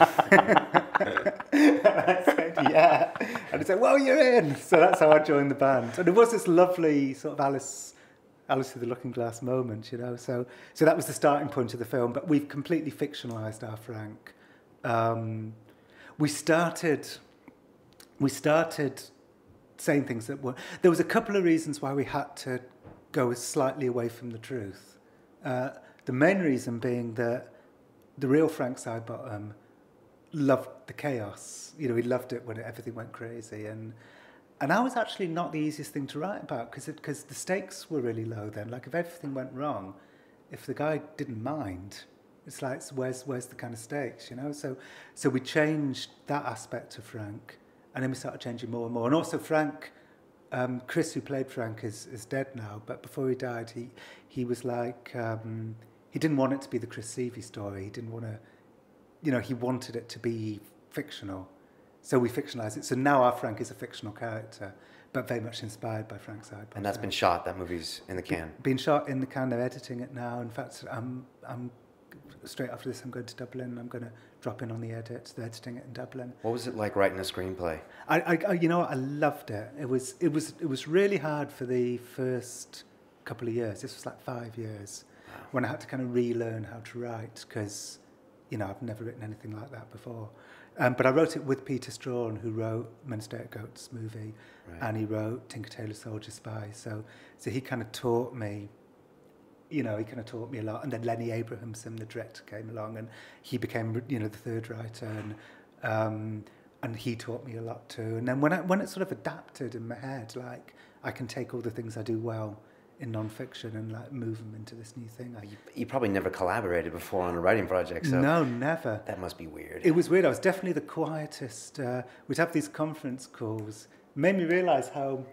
S4: said, yeah. And he said, well, you're in. So that's how I joined the band. And it was this lovely sort of Alice through the Looking Glass moment, you know. So that was the starting point of the film. But we've completely fictionalised our Frank. We started saying things that were... There was a couple of reasons why we had to go slightly away from the truth. The main reason being that the real Frank Sidebottom loved the chaos. You know, he loved it when everything went crazy. And that was actually not the easiest thing to write about, because the stakes were really low then. Like, if everything went wrong, if the guy didn't mind, it's like, where's the kind of stakes, you know? So we changed that aspect of Frank, and then we started changing more and more. And also Frank, Chris, who played Frank, is dead now, but before he died, he was like, he didn't want it to be the Chris Seavey story. He didn't want to, you know, he wanted it to be fictional. So we fictionalised it. So now our Frank is a fictional character, but very much inspired by Frank Sidebottom.
S5: And that's been shot, that movie's in the can?
S4: Been shot in the can, they're editing it now. In fact, I'm straight after this, I'm going to Dublin. I'm going to drop in on the edit. They're editing it in Dublin.
S5: What was it like writing a screenplay?
S4: I you know, I loved it. It was really hard for the first couple of years. This was like 5 years, wow, when I had to kind of relearn how to write, because, you know, I've never written anything like that before. But I wrote it with Peter Strawn, who wrote Men Stay at Goats movie, right, and he wrote Tinker Tailor Soldier Spy. So he kind of taught me, you know, he kind of taught me a lot. And then Lenny Abrahamson, the director, came along, and he became, you know, the third writer, and he taught me a lot too. And then when it sort of adapted in my head, like, I can take all the things I do well in non-fiction and like move them into this new thing.
S5: You probably never collaborated before on a writing project, so...
S4: No, never.
S5: That must be weird.
S4: It was weird. I was definitely the quietest. We'd have these conference calls. It made me realise how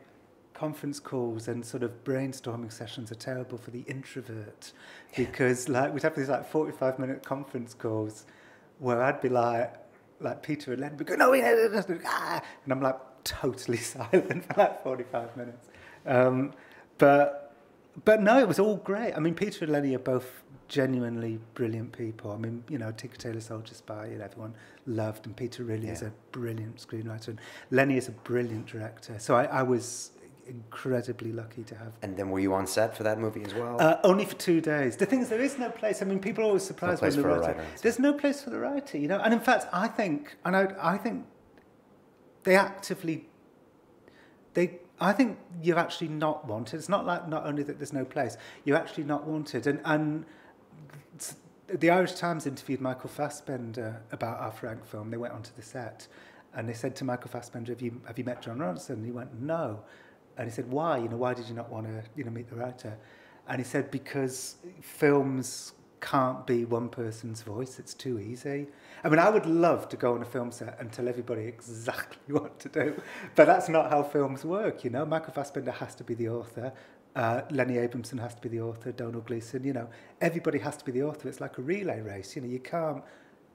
S4: conference calls and sort of brainstorming sessions are terrible for the introvert, because like we'd have these like 45-minute conference calls where I'd be like Peter and Len would go, no, and I'm like totally silent for like 45 minutes. But no, it was all great. I mean, Peter and Lenny are both genuinely brilliant people. I mean, you know, Tinker Tailor Soldier Spy, you know, everyone loved, and Peter really is a brilliant screenwriter, and Lenny is a brilliant director. So I was incredibly lucky to have.
S5: And then were you on set for that movie as well?
S4: Only for 2 days. The thing is, there is no place. I mean, people are always surprised when the writer. There's no place for the writer, you know. And in fact, I think they actively. I think you're actually not wanted. It's not like not only that there's no place, you're actually not wanted. And the Irish Times interviewed Michael Fassbender about our Frank film. They went onto the set, and they said to Michael Fassbender, "Have you met Jon Ronson?" And he went, "No." And he said, "Why? You know, why did you not want to, you know, meet the writer?" And he said, "Because films can't be one person's voice. It's too easy. I mean, I would love to go on a film set and tell everybody exactly what to do, but that's not how films work, you know. Michael Fassbender has to be the author. Lenny Abramson has to be the author. Donald Gleeson, you know. Everybody has to be the author. It's like a relay race, you know. You can't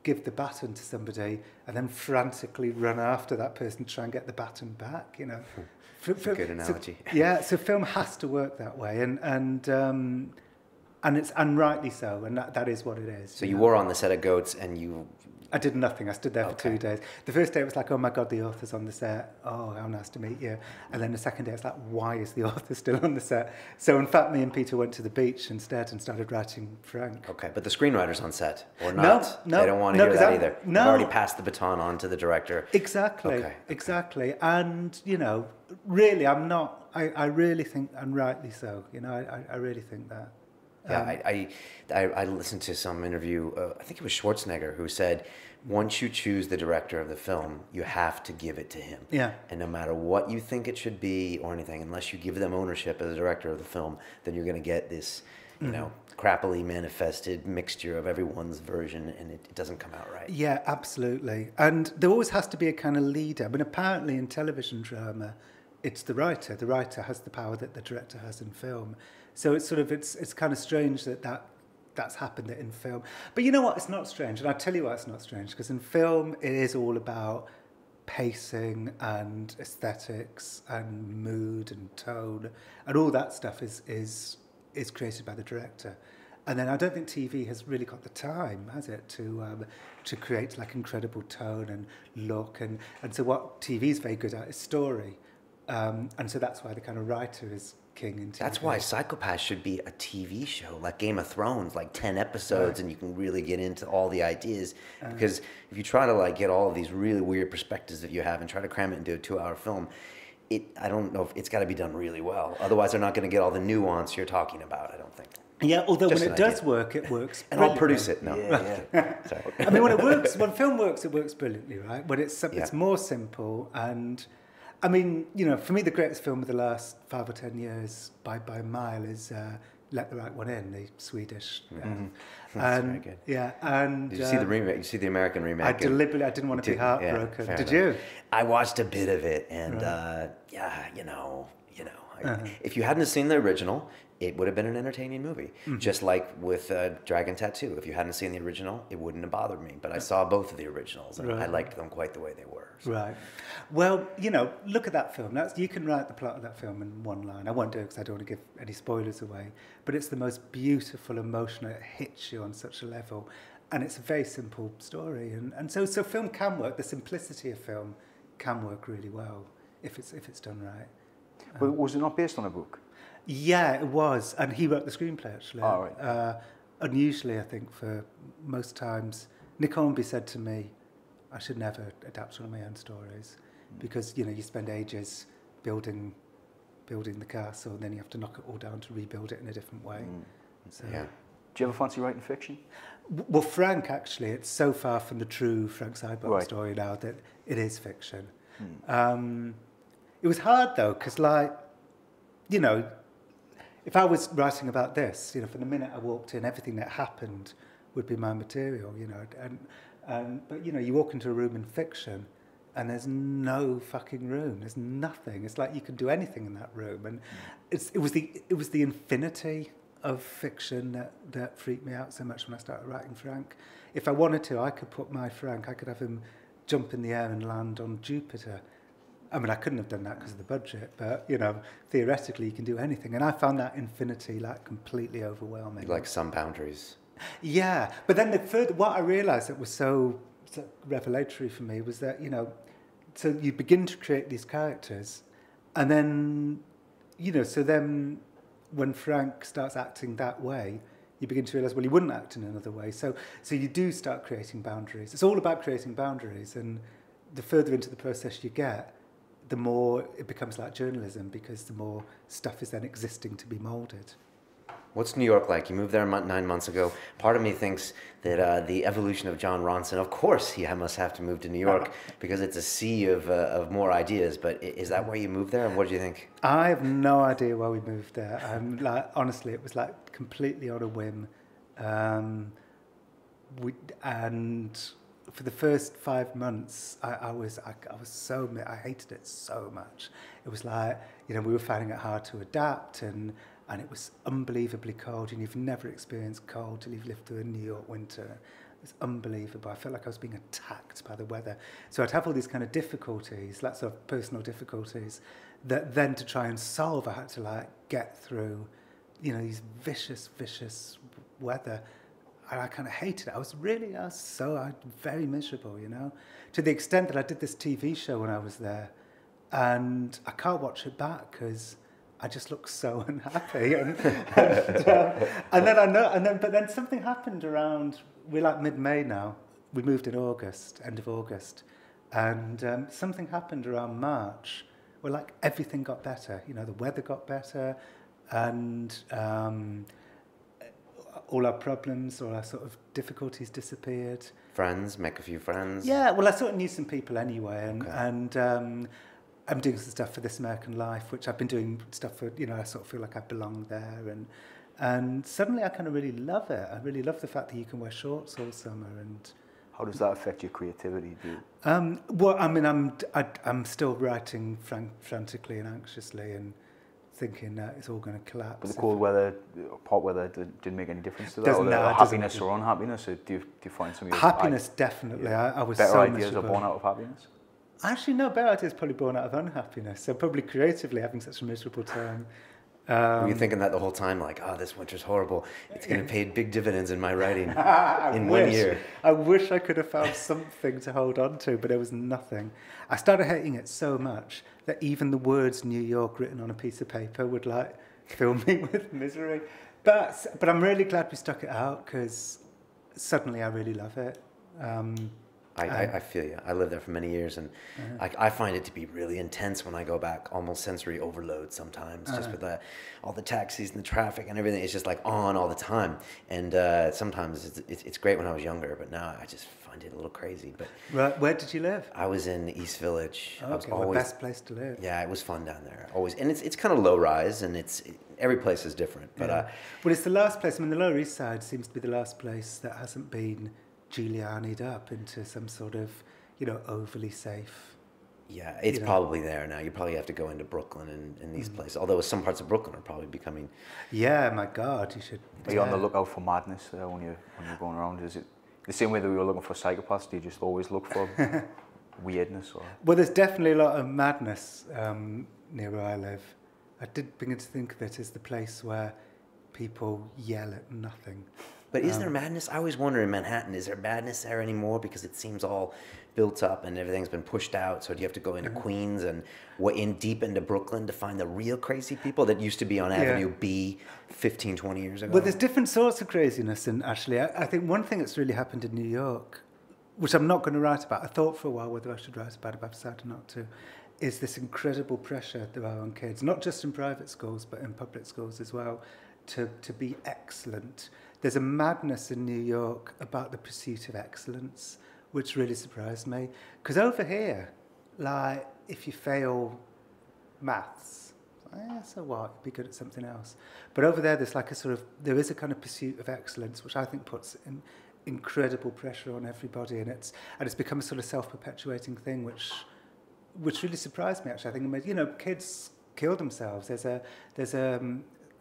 S4: give the baton to somebody and then frantically run after that person to try and get the baton back, you know.
S5: That's a good analogy.
S4: So film has to work that way, and it's rightly so, and that is what it is.
S5: So you were on the set of Goats, and you...
S4: I did nothing. I stood there for 2 days. The first day it was like, oh my God, the author's on the set. Oh, how nice to meet you. And then the second day it's like, why is the author still on the set? So in fact, me and Peter went to the beach instead and started writing Frank.
S5: Okay, but the screenwriter's on set, or not?
S4: No,
S5: they don't want to hear that either.
S4: No.
S5: They've already passed the baton on to the director.
S4: Exactly, exactly. And, you know, really, I really think, and rightly so, you know, I really think that.
S5: Yeah, I listened to some interview, I think it was Schwarzenegger, who said, once you choose the director of the film, you have to give it to him.
S4: Yeah.
S5: And no matter what you think it should be or anything, unless you give them ownership as a director of the film, then you're going to get this, you know, crappily manifested mixture of everyone's version, and it doesn't come out right.
S4: Yeah, absolutely. And there always has to be a kind of leader. I mean, apparently in television drama, it's the writer. The writer has the power that the director has in film. So it's sort of, it's kind of strange that's happened in film. But you know what? It's not strange. And I'll tell you why it's not strange. Because in film, it is all about pacing and aesthetics and mood and tone. And all that stuff is created by the director. And then I don't think TV has really got the time, has it, to create like incredible tone and look. And so what TV is very good at is story. And so that's why the kind of writer is king in TV.
S5: That's why Psychopath should be a TV show, like Game of Thrones, like 10 episodes, and you can really get into all the ideas. Because if you try to like get all of these really weird perspectives that you have and try to cram it into a 2-hour film, I don't know if it's got to be done really well. Otherwise, they're not going to get all the nuance you're talking about, I don't think.
S4: Yeah, although
S5: Just
S4: when it does work, it works.
S5: And I'll produce it. No. Yeah. Sorry.
S4: I mean, when film works, it works brilliantly, right? When it's more simple. And I mean, you know, for me, the greatest film of the last 5 or 10 years by a mile is Let the Right One In, the Swedish.
S5: That's very good.
S4: Yeah, and
S5: did you see the remake? You see the American remake?
S4: I didn't want to be heartbroken.
S5: Yeah,
S4: did you?
S5: I watched a bit of it, and if you hadn't seen the original, it would have been an entertaining movie. Just like with Dragon Tattoo. If you hadn't seen the original, it wouldn't have bothered me. But I saw both of the originals, and I liked them quite the way they were. So.
S4: Right. Well, you know, look at that film. You can write the plot of that film in one line. I won't do it because I don't want to give any spoilers away. But it's the most beautiful, emotional. It hits you on such a level. And it's a very simple story. And so film can work. The simplicity of film can work really well if it's done right.
S3: But was it not based on a book?
S4: Yeah, it was. And he wrote the screenplay, actually.
S3: Oh, right.
S4: Unusually, I think, for most times. Nick Hornby said to me, I should never adapt one of my own stories because, you know, you spend ages building the castle and then you have to knock it all down to rebuild it in a different way. So,
S5: yeah.
S3: Do you ever fancy writing fiction?
S4: Well, Frank, actually, it's so far from the true Frank Sidebottom story now that it is fiction. It was hard, though, because, like, you know, if I was writing about this, you know, from the minute I walked in, everything that happened would be my material, you know. But, you know, you walk into a room in fiction and there's no fucking room. There's nothing. It's like you can do anything in that room. And it was the infinity of fiction that freaked me out so much when I started writing Frank. If I wanted to, I could put my Frank, I could have him jump in the air and land on Jupiter. I mean, I couldn't have done that because of the budget, but, you know, theoretically you can do anything. And I found that infinity, like, completely overwhelming.
S5: Like some boundaries.
S4: Yeah, but then what I realised that was so revelatory for me was that, you know, so you begin to create these characters, and then, you know, so then when Frank starts acting that way, you begin to realise, well, he wouldn't act in another way. So you do start creating boundaries. It's all about creating boundaries, and the further into the process you get, the more it becomes like journalism, because the more stuff is then existing to be moulded.
S5: What's New York like? You moved there 9 months ago. Part of me thinks that the evolution of Jon Ronson, of course he must have to move to New York because it's a sea of more ideas, but is that why you moved there, and what do you think?
S4: I have no idea why we moved there. Honestly, it was like completely on a whim. And for the first 5 months, I hated it so much. It was like, we were finding it hard to adapt, and it was unbelievably cold, and you've never experienced cold till you've lived through a New York winter. It was unbelievable. I felt like I was being attacked by the weather. So I'd have all these kind of difficulties, lots of personal difficulties, that then to try and solve, I had to like get through, these vicious weather. And I kind of hated it. I was very miserable, to the extent that I did this TV show when I was there, and I can't watch it back because I just look so unhappy. But then something happened around, we're like mid-May now. We moved in August, end of August. And something happened around March where like everything got better. The weather got better, and all our problems, all our sort of difficulties disappeared.
S5: Make a few friends.
S4: Yeah, well, I sort of knew some people anyway, and I'm doing some stuff for This American Life, which I've been doing stuff for, I sort of feel like I belong there, and suddenly I kind of really love it. I really love the fact that you can wear shorts all summer. And
S3: how does that affect your creativity?
S4: Well, I mean, I'm still writing frantically and anxiously, and thinking that it's all going to collapse.
S3: But the cold weather, hot weather, didn't make any difference to that? Or happiness or unhappiness? Or do you find some of your...
S4: Happiness, definitely. Yeah. I was
S3: better
S4: so
S3: ideas
S4: miserable.
S3: are born out of happiness?
S4: Actually, no, better ideas probably born out of unhappiness. So probably creatively having such a miserable time.
S5: Were you thinking that the whole time, like, this winter's horrible, it's going to pay big dividends in my writing in 1 year?
S4: I wish I could have found something to hold on to, but there was nothing. I started hating it so much that even the words New York written on a piece of paper would, like, fill me with misery. But I'm really glad we stuck it out, because suddenly I really love it.
S5: I feel you. I lived there for many years, and I find it to be really intense when I go back, almost sensory overload sometimes, just with all the taxis and the traffic and everything. It's just like on all the time. And sometimes it's great when I was younger, but now I just find it a little crazy. But
S4: right, where did you live?
S5: I was in East Village.
S4: Okay,
S5: I was always,
S4: best place to live.
S5: Yeah, it was fun down there. Always, and it's kind of low rise, and every place is different. But
S4: well, it's the last place. I mean, the Lower East Side seems to be the last place that hasn't been Giuliani'd up into some sort of, overly safe.
S5: Yeah, it's probably there now. You probably have to go into Brooklyn and these places. Although some parts of Brooklyn are probably becoming...
S4: Yeah, my God, you should...
S3: Are you on the lookout for madness when you're going around? Is it the same way that we were looking for psychopaths? Do you just always look for weirdness? Or?
S4: Well, there's definitely a lot of madness near where I live. I did begin to think of it as the place where people yell at nothing.
S5: But is there madness? I always wonder in Manhattan, is there madness there anymore? Because it seems all built up and everything's been pushed out. So do you have to go into Queens and deep into Brooklyn to find the real crazy people that used to be on Avenue B 15, 20 years ago?
S4: Well, there's different sorts of craziness. And actually, I think one thing that's really happened in New York, which I'm not going to write about, I thought for a while whether I should write about it, but I've decided not to, is this incredible pressure there are on kids, not just in private schools, but in public schools as well, to be excellent. There's a madness in New York about the pursuit of excellence, which really surprised me. Because over here, like, if you fail maths, so what? You'd be good at something else. But over there, there is a kind of pursuit of excellence, which I think puts incredible pressure on everybody, and it's become a sort of self-perpetuating thing, which really surprised me. Actually, I think kids kill themselves. There's a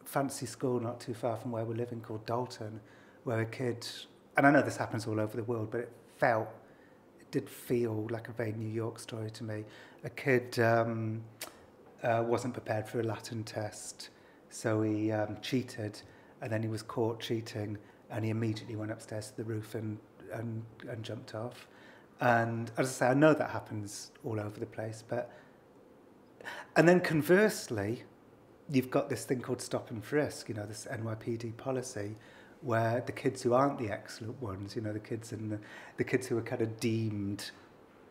S4: fancy school not too far from where we're living called Dalton, where a kid, and I know this happens all over the world, but it did feel like a very New York story to me. A kid wasn't prepared for a Latin test, so he cheated, and then he was caught cheating, and he immediately went upstairs to the roof and jumped off. And as I say, I know that happens all over the place, and then conversely, you've got this thing called stop and frisk, this NYPD policy, where the kids who aren't the excellent ones, the kids who are kind of deemed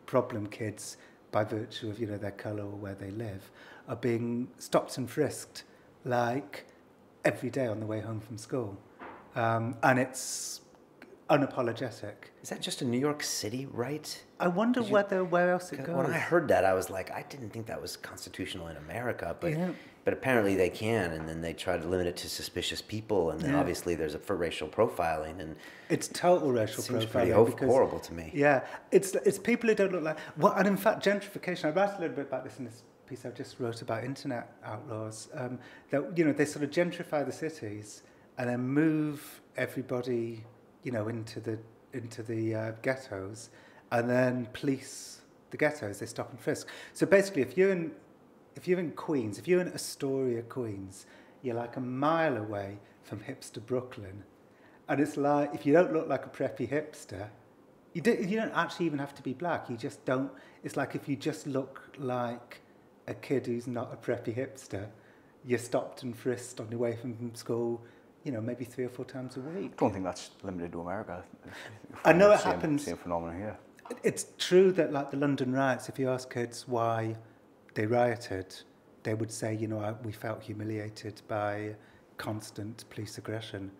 S4: problem kids by virtue of their colour or where they live, are being stopped and frisked like every day on the way home from school, and it's unapologetic.
S5: Is that just a New York City right?
S4: I wonder where else it goes.
S5: When I heard that, I was like, I didn't think that was constitutional in America, but
S4: Yeah.
S5: but apparently they can, and then they try to limit it to suspicious people, and then obviously there's for racial profiling, and
S4: it's total racial
S5: seems
S4: profiling.
S5: pretty horrible to me.
S4: Yeah, it's people who don't look like. Well, and in fact, gentrification. I wrote a little bit about this in this piece I just wrote about internet outlaws. That they sort of gentrify the cities and then move everybody, into the ghettos, and then police the ghettos. They stop and frisk. So basically, if you're in Queens, if you're in Astoria, Queens, you're like a mile away from hipster Brooklyn, and it's like if you don't look like a preppy hipster, you don't actually even have to be black. You just don't. It's like if you just look like a kid who's not a preppy hipster, you're stopped and frisked on your way from school. Maybe 3 or 4 times a week.
S3: I don't think that's limited to America.
S4: I know it happens.
S3: Same phenomenon here.
S4: It's true that, like the London riots, if you ask kids why they rioted, they would say, we felt humiliated by constant police aggression.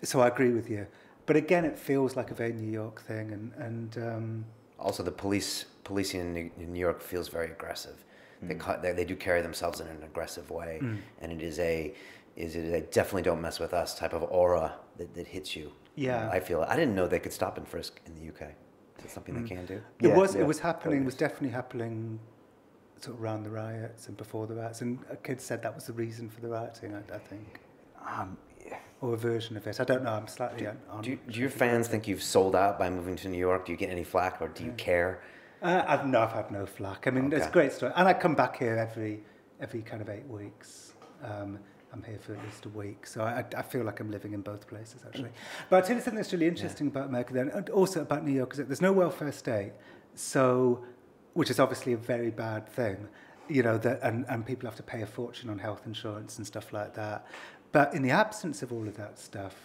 S4: So I agree with you. But again, it feels like a very New York thing. And
S5: also, the policing in New York feels very aggressive. They do carry themselves in an aggressive way, and it is a definitely don't mess with us type of aura that hits you.
S4: Yeah,
S5: I feel. I didn't know they could stop and frisk in the UK. Is that something they can do?
S4: It was happening. It was definitely happening, sort of around the riots and before the riots. And kids said that was the reason for the rioting. I think, or a version of it. I don't know. I'm slightly.
S5: Do your fans think you've sold out by moving to New York? Do you get any flack, or do you care?
S4: I've had no flack. I mean, It's a great story. And I come back here every kind of 8 weeks. I'm here for at least a week. So I feel like I'm living in both places, actually. But I'll tell you something that's really interesting about America then, and also about New York, is that there's no welfare state, which is obviously a very bad thing, and people have to pay a fortune on health insurance and stuff like that. But in the absence of all of that stuff,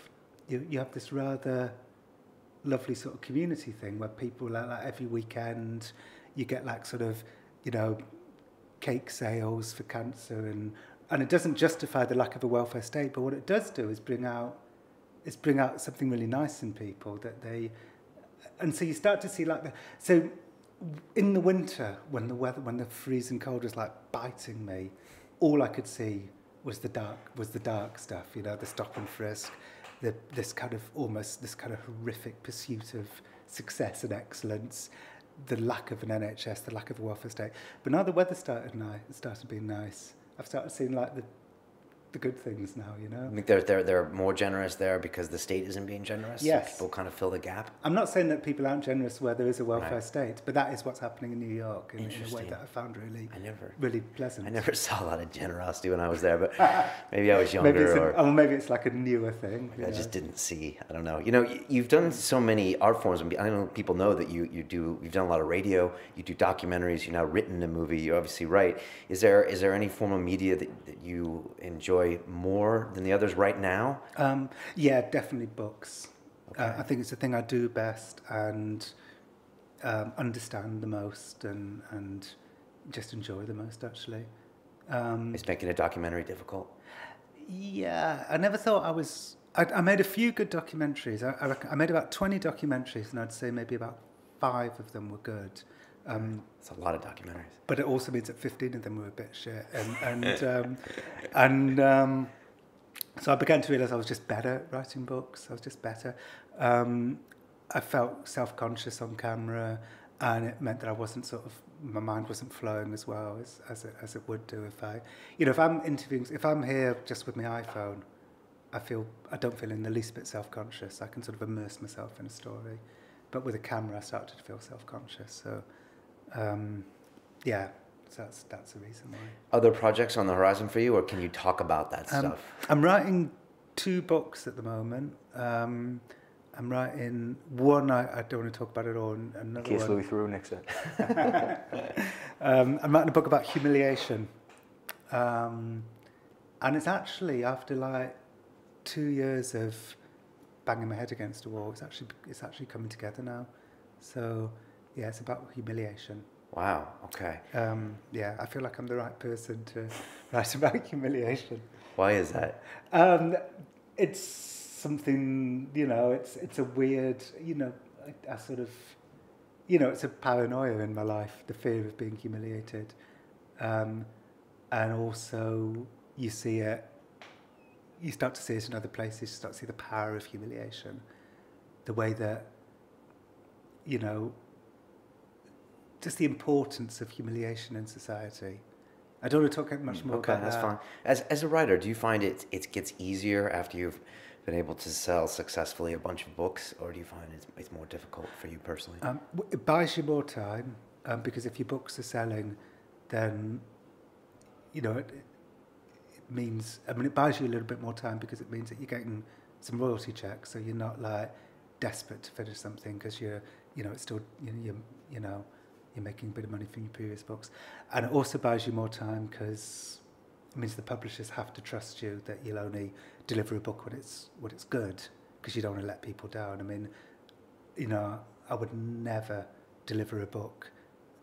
S4: you have this rather lovely sort of community thing where people like every weekend you get like sort of cake sales for cancer, and it doesn't justify the lack of a welfare state, but what it does do is bring out something really nice in people and so you start to see so in the winter when the freezing cold was like biting me, all I could see was the dark stuff, the stop and frisk, this kind of horrific pursuit of success and excellence, the lack of an NHS, the lack of a welfare state. But now the weather started being nice. I've started seeing like the good things now,
S5: I think they're more generous there because the state isn't being generous.
S4: Yes.
S5: So people kind of fill the gap.
S4: I'm not saying that people aren't generous where there is a welfare state, but that is what's happening in New York in a way that I found really pleasant.
S5: I never saw a lot of generosity when I was there, but maybe I was younger.
S4: Maybe it's like a newer thing.
S5: I just didn't see. I don't know. You've done so many art forms. I know people know that you've done a lot of radio. You do documentaries. You've now written a movie. You obviously write. Is there any form of media that you enjoy more than the others right now?
S4: Yeah, definitely books.
S5: Okay.
S4: I think it's the thing I do best and understand the most and just enjoy the most, actually.
S5: Is making a documentary difficult?
S4: Yeah, I never thought I was... I made a few good documentaries. I made about 20 documentaries, and I'd say maybe about 5 of them were good.
S5: It's a lot of documentaries.
S4: But it also means that 15 of them were a bit shit. So I began to realise I was just better at writing books. I was just better. I felt self-conscious on camera, and it meant that my mind wasn't flowing as well as it would do if I'm interviewing, if I'm here just with my iPhone, I don't feel in the least bit self-conscious. I can sort of immerse myself in a story. But with a camera, I started to feel self-conscious. So, so that's the reason why.
S5: Other projects on the horizon for you, or can you talk about that stuff?
S4: I'm writing 2 books at the moment. I'm writing one, I don't want to talk about it all. Another
S3: in case
S4: one.
S3: Louis threw next it.
S4: I'm writing a book about humiliation. And it's actually after like 2 years of banging my head against a wall, it's actually coming together now. So yeah, it's about humiliation.
S5: Wow. Okay.
S4: I feel like I'm the right person to write about humiliation.
S5: Why is that?
S4: It's something, you know, it's a weird, you know, I sort of, you know, it's a paranoia in my life, the fear of being humiliated. And also you see it, you start to see it in other places, you start to see the power of humiliation, the way that, you know, just the importance of humiliation in society. I don't want to talk much more about that.
S5: Okay, that's fine. As a writer, do you find it gets easier after you've been able to sell successfully a bunch of books, or do you find it's more difficult for you personally?
S4: It buys you more time, because if your books are selling, then, you know, it means, I mean, it buys you a little bit more time because it means that you're getting some royalty checks, so you're not like desperate to finish something because you're, you know, it's still, you know, you're making a bit of money from your previous books. And it also buys you more time because it means the publishers have to trust you that you'll only deliver a book when it's good, because you don't want to let people down. I mean, you know, I would never deliver a book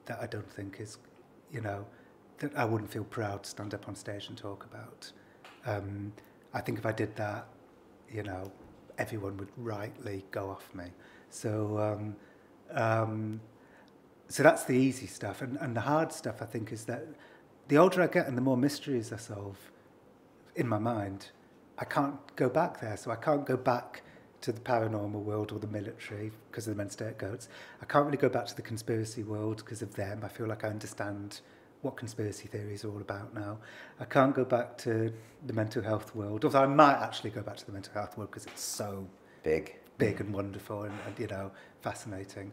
S4: that I don't think is, you know, that I wouldn't feel proud to stand up on stage and talk about. I think if I did that, you know, everyone would rightly go off me. So so that's the easy stuff. And the hard stuff, I think, is that the older I get and the more mysteries I solve in my mind, I can't go back there. So I can't go back to the paranormal world or the military because of the men's scapegoats. I can't really go back to the conspiracy world because of them. I feel like I understand what conspiracy theories are all about now. I can't go back to the mental health world, although I might actually go back to the mental health world because it's so big and wonderful and you know, fascinating.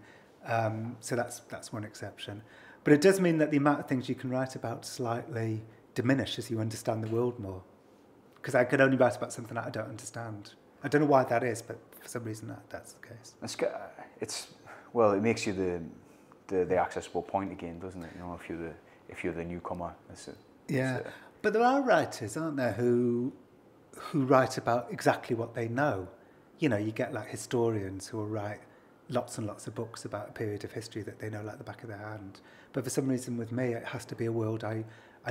S4: So that's one exception. But it does mean that the amount of things you can write about slightly diminish as you understand the world more. Because I could only write about something that I don't understand. I don't know why that is, but for some reason that's the case.
S3: Well, it makes you the accessible point again, doesn't it? You know, if you're the newcomer.
S4: But there are writers, aren't there, who write about exactly what they know. You know, you get like historians who will write lots and lots of books about a period of history that they know like the back of their hand. But for some reason with me, it has to be a world I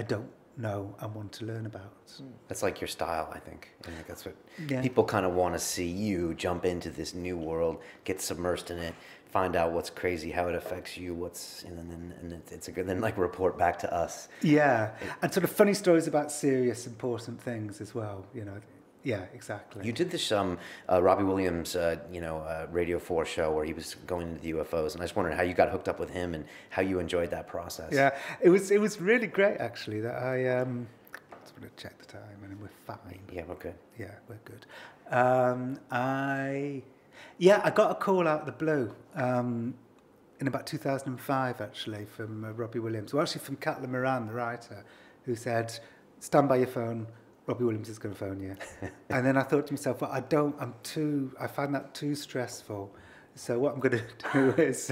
S4: don't know and want to learn about.
S5: That's like your style, I think. I think that's what people kind of want to see you jump into this new world, get submersed in it, find out what's crazy, how it affects you, and it's a good, then like report back to us.
S4: Yeah, and sort of funny stories about serious, important things as well, you know. Yeah, exactly.
S5: You did this Robbie Williams, Radio 4 show where he was going into the UFOs, and I just wondered how you got hooked up with him and how you enjoyed that process.
S4: Yeah, it was really great actually. That I just want to check the time, and we're fine.
S5: Yeah, we're good.
S4: Yeah, we're good. I got a call out of the blue in about 2005 actually from Robbie Williams. Well, actually from Catelyn Moran, the writer, who said, "Stand by your phone. Robbie Williams is going to phone you." And then I thought to myself, well, I find that too stressful. So what I'm going to do is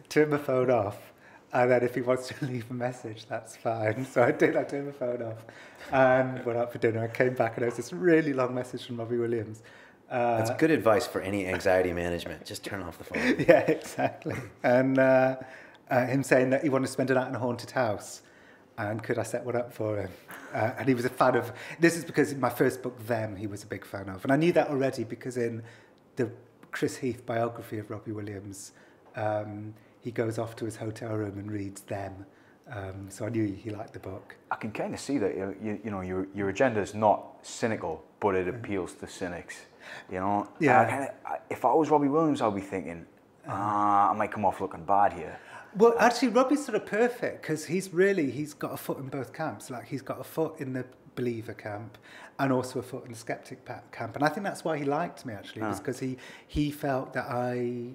S4: turn my phone off. And then if he wants to leave a message, that's fine. So I did, I turned my phone off and went out for dinner. I came back and there was this really long message from Robbie Williams.
S5: That's good advice for any anxiety management. Just turn off the phone.
S4: Yeah, exactly. And him saying that he wanted to spend a night in a haunted house. And could I set one up for him? And he was a fan of... This is because in my first book, Them, he was a big fan of. And I knew that already because in the Chris Heath biography of Robbie Williams, he goes off to his hotel room and reads Them. So I knew he liked the book.
S3: I can kind of see that your agenda is not cynical, but it appeals to cynics. You know?
S4: Yeah.
S3: If I was Robbie Williams, I'd be thinking, I might come off looking bad here.
S4: Well, actually, Robbie's sort of perfect because he's got a foot in both camps. Like, he's got a foot in the believer camp and also a foot in the skeptic camp. And I think that's why he liked me, actually, was because he felt that I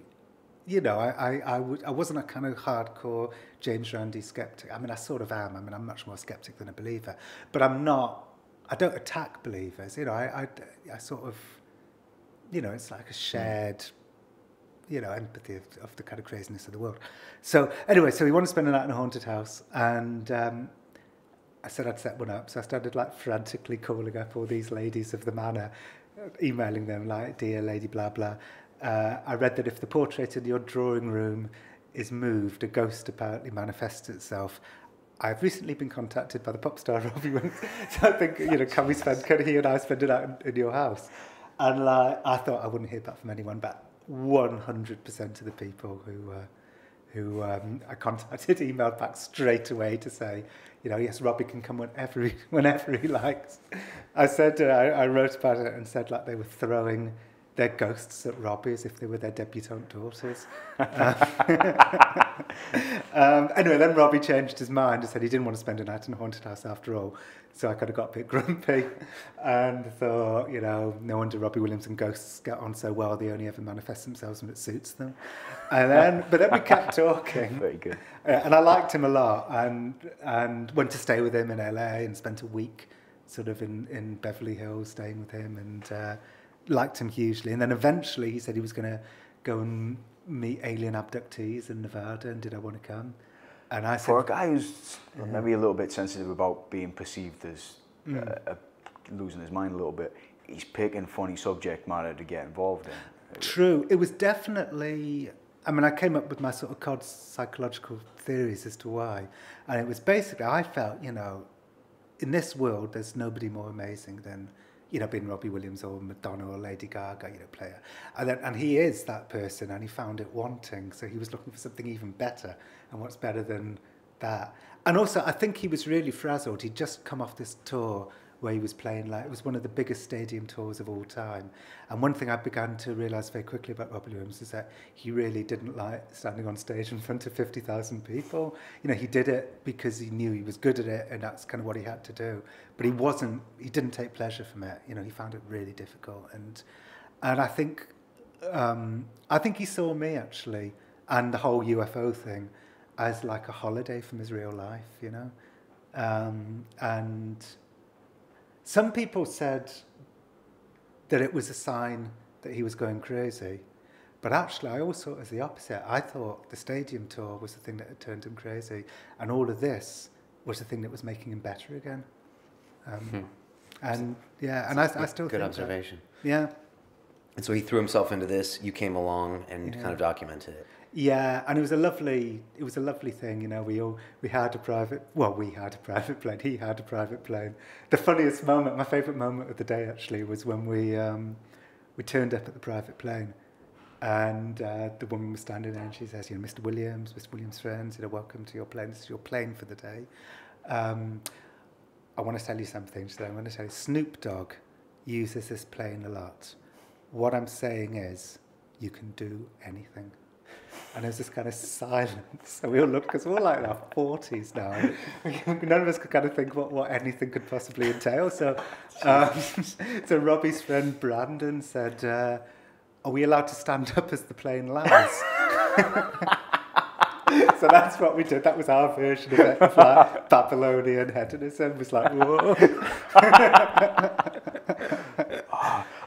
S4: wasn't a kind of hardcore James Randi skeptic. I mean, I sort of am. I mean, I'm much more skeptic than a believer. But I don't attack believers. You know, I sort of, you know, it's like a shared... you know, empathy of the kind of craziness of the world. So anyway, so he wanted to spend a night in a haunted house, and I said I'd set one up. So I started like frantically calling up all these ladies of the manor, emailing them like, "Dear Lady blah blah." I read that if the portrait in your drawing room is moved, a ghost apparently manifests itself. I've recently been contacted by the pop star Robbie Williams. So I think, you know, can he and I spend a night in your house? And like, I thought I wouldn't hear back from anyone, but 100% of the people who I contacted emailed back straight away to say, you know, yes, Robbie can come whenever he likes. I said, I wrote about it and said like they were throwing their ghosts at Robbie as if they were their debutante daughters. Anyway, then Robbie changed his mind and said he didn't want to spend a night in a haunted house after all. So I kind of got a bit grumpy and thought, you know, no wonder Robbie Williams and ghosts get on so well. They only ever manifest themselves when it suits them. But then we kept talking.
S3: Very good.
S4: And I liked him a lot and went to stay with him in LA and spent a week sort of in Beverly Hills staying with him and liked him hugely. And then eventually he said he was going to go and meet alien abductees in Nevada, and did I want to come? And I said,
S3: for a guy who's maybe a little bit sensitive about being perceived as losing his mind a little bit, he's picking funny subject matter to get involved in.
S4: True. It was definitely, I mean, I came up with my sort of cod psychological theories as to why. And it was basically, I felt, you know, in this world, there's nobody more amazing than, you know, being Robbie Williams or Madonna or Lady Gaga, you know, player. And he is that person, and he found it wanting. So he was looking for something even better. And what's better than that? And also, I think he was really frazzled. He'd just come off this tour where he was playing, like, it was one of the biggest stadium tours of all time. And one thing I began to realise very quickly about Robbie Williams is that he really didn't like standing on stage in front of 50,000 people. You know, he did it because he knew he was good at it, and that's kind of what he had to do. But he didn't take pleasure from it. You know, he found it really difficult. And I think he saw me, actually, and the whole UFO thing as like a holiday from his real life, you know. And some people said that it was a sign that he was going crazy. But actually, I always saw it as the opposite. I thought the stadium tour was the thing that had turned him crazy. And all of this was the thing that was making him better again. And yeah, and I still think
S5: good observation.
S4: That, yeah.
S5: And so he threw himself into this. You came along and kind of documented it.
S4: Yeah, and it was a lovely thing, you know. We had a private plane. He had a private plane. The funniest moment, my favourite moment of the day actually, was when we turned up at the private plane, and the woman was standing there, and she says, you know, Mr. Williams' friends, you know, welcome to your plane. This is your plane for the day. I want to tell you something. She said, I want to tell you, Snoop Dogg uses this plane a lot. What I'm saying is, you can do anything. And there's this kind of silence. So we all looked, because we're all like in our 40s now. None of us could kind of think what anything could possibly entail. So so Robbie's friend Brandon said, are we allowed to stand up as the plane lands? So that's what we did. That was our version of it. Like Babylonian hedonism. It was like, whoa.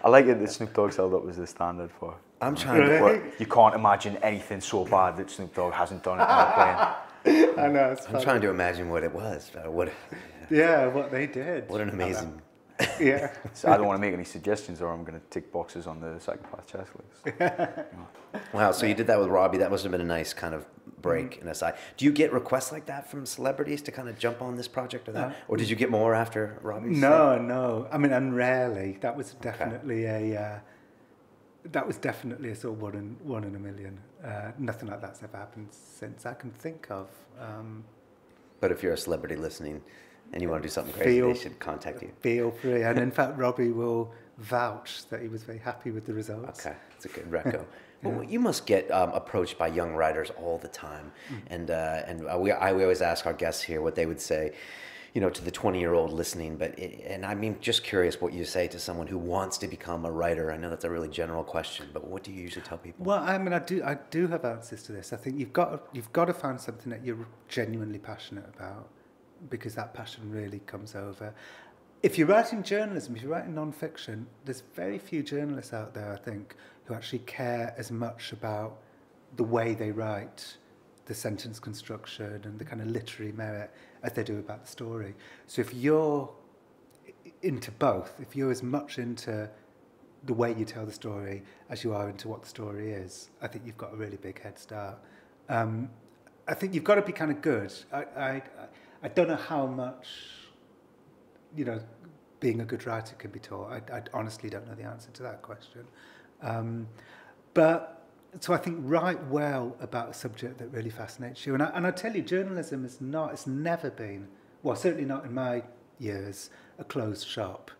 S3: I like it that Snoop Dogg's held up as the standard for.
S5: I'm trying to.
S3: You can't imagine anything so bad that Snoop Dogg hasn't done it on a plane.
S4: I know.
S5: I'm trying to imagine what it was. What
S4: they did.
S5: What an amazing.
S4: Yeah.
S3: So I don't want to make any suggestions, or I'm going to tick boxes on the Psychopath Test list.
S5: Wow. So you did that with Robbie. That must have been a nice kind of break and aside. Do you get requests like that from celebrities to kind of jump on this project or that, or did you get more after Robbie's?
S4: No. I mean, and rarely. That was definitely a sort of one in a million. Nothing like that's ever happened since I can think of.
S5: But if you're a celebrity listening and you want to do something crazy, they should contact you.
S4: Feel free. And in fact, Robbie will vouch that he was very happy with the results.
S5: Okay, it's a good reco. Well, you must get approached by young writers all the time, and we always ask our guests here what they would say, you know, to the 20-year-old listening. And I mean, just curious what you say to someone who wants to become a writer. I know that's a really general question, but what do you usually tell people?
S4: Well, I mean, I do have answers to this. I think you've got to find something that you're genuinely passionate about, because that passion really comes over. If you're writing journalism, if you're writing non-fiction, there's very few journalists out there, I think, who actually care as much about the way they write, the sentence construction and the kind of literary merit as they do about the story. So if you're into both, if you're as much into the way you tell the story as you are into what the story is, I think you've got a really big head start. I think you've got to be kind of good. I don't know how much, you know, being a good writer can be taught. I honestly don't know the answer to that question. So I think write well about a subject that really fascinates you. And I tell you, journalism it's never been, well, certainly not in my years, a closed shop.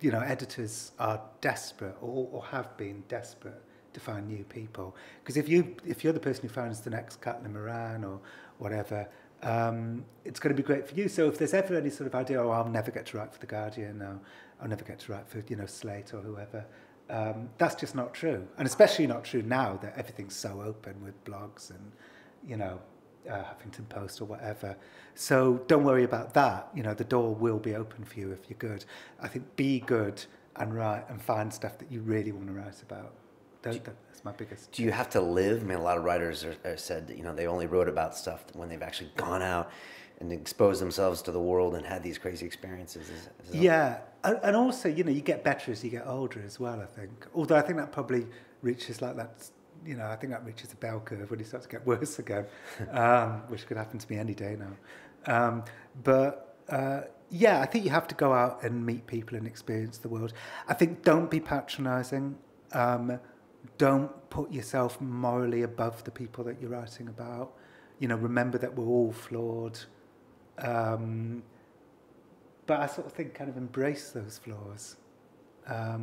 S4: You know, editors are desperate or have been desperate to find new people. Because if you're the person who finds the next Caitlin Moran or whatever, it's going to be great for you. So if there's ever any sort of idea, oh, I'll never get to write for The Guardian, or I'll never get to write for, you know, Slate or whoever, that's just not true. And especially not true now that everything's so open with blogs and, you know, Huffington Post or whatever. So don't worry about that. You know, the door will be open for you if you're good. I think be good and write and find stuff that you really want to write about. That's my biggest. Do
S5: you have to live? I mean, a lot of writers are said that, you know, they only wrote about stuff when they've actually gone out and exposed themselves to the world and had these crazy experiences.
S4: Yeah, and also, you know, you get better as you get older as well, I think. Although I think that probably reaches like that, you know, I think that reaches a bell curve when you start to get worse again, which could happen to me any day now. Yeah, I think you have to go out and meet people and experience the world. I think don't be patronising. Don't put yourself morally above the people that you're writing about. You know, remember that we're all flawed. But I sort of think kind of embrace those flaws. I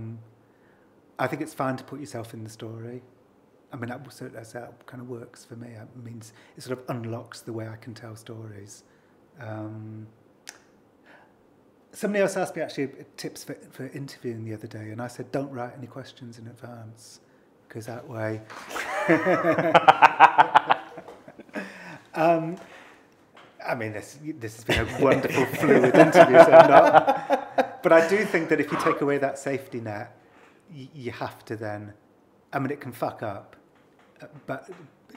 S4: think it's fine to put yourself in the story. I mean, that kind of works for me. It means it sort of unlocks the way I can tell stories. Somebody else asked me actually tips for interviewing the other day, and I said, don't write any questions in advance, because that way... I mean, this has been a wonderful, fluid interview, so I'm not. But I do think that if you take away that safety net, you have to then... I mean, it can fuck up, but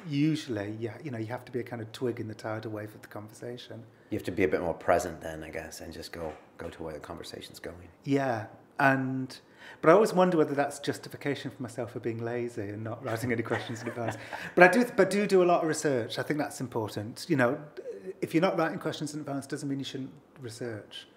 S4: usually, yeah, you know, you have to be a kind of twig in the tidal wave of the conversation. You have to be a bit more present then, I guess, and just go to where the conversation's going. Yeah, but I always wonder whether that's justification for myself for being lazy and not writing any questions in advance. But I do a lot of research. I think that's important. You know, if you're not writing questions in advance, doesn't mean you shouldn't research.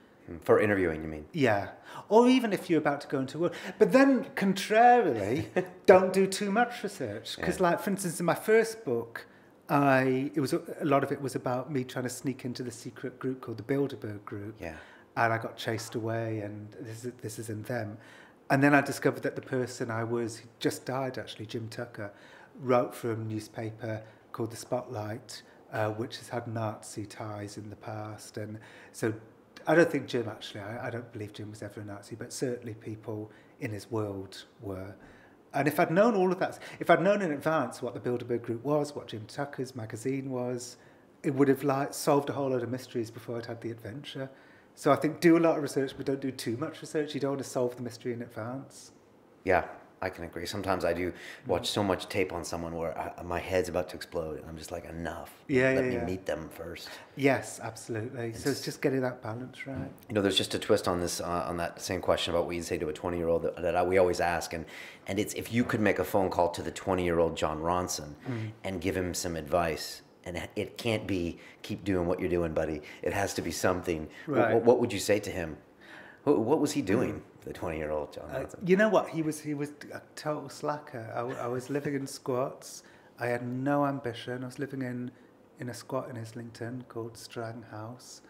S4: For interviewing, you mean? Yeah. Or even if you're about to go into work. But then, contrarily, don't do too much research. Because, like, for instance, in my first book, a lot of it was about me trying to sneak into the secret group called the Bilderberg Group. Yeah. And I got chased away, and this is in them. And then I discovered that the person he just died, actually, Jim Tucker, wrote for a newspaper called The Spotlight, which has had Nazi ties in the past. And so... I don't think Jim, actually, I don't believe Jim was ever a Nazi, but certainly people in his world were. And if I'd known all of that, if I'd known in advance what the Bilderberg Group was, what Jim Tucker's magazine was, it would have solved a whole lot of mysteries before I'd had the adventure. So I think do a lot of research, but don't do too much research. You don't want to solve the mystery in advance. Yeah, I can agree. Sometimes I do watch so much tape on someone where my head's about to explode, and I'm just like, enough. Let me meet them first. Yes, absolutely. So it's just getting that balance right. You know, there's just a twist on this, on that same question about what you'd say to a 20-year-old that we always ask, and it's if you could make a phone call to the 20-year-old Jon Ronson and give him some advice, and it can't be keep doing what you're doing, buddy. It has to be something. Right. What would you say to him? What was he doing? The 20-year-old Jon Ronson. You know what? He was a total slacker. I was living in squats. I had no ambition. I was living in a squat in Islington called Strang House.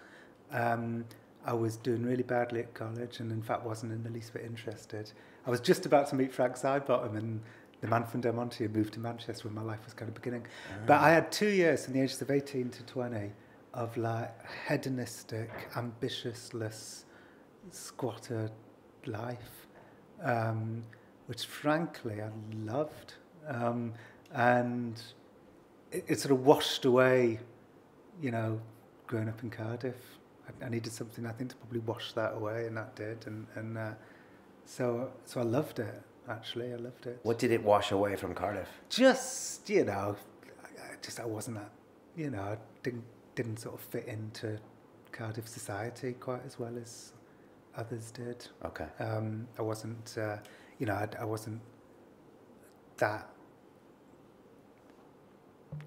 S4: I was doing really badly at college, and in fact wasn't in the least bit interested. I was just about to meet Frank Sidebottom, and the man from Del Monte had moved to Manchester when my life was kind of beginning. But I had 2 years from the ages of 18 to 20 of like hedonistic, ambitiousless squatter life, which frankly I loved, and it sort of washed away, you know, growing up in Cardiff. I needed something, I think, to probably wash that away, and that did, and so I loved it. Actually, I loved it. What did it wash away from Cardiff? Just, you know, I wasn't that, you know, I didn't sort of fit into Cardiff society quite as well as others did. Okay. I wasn't, you know, I wasn't that,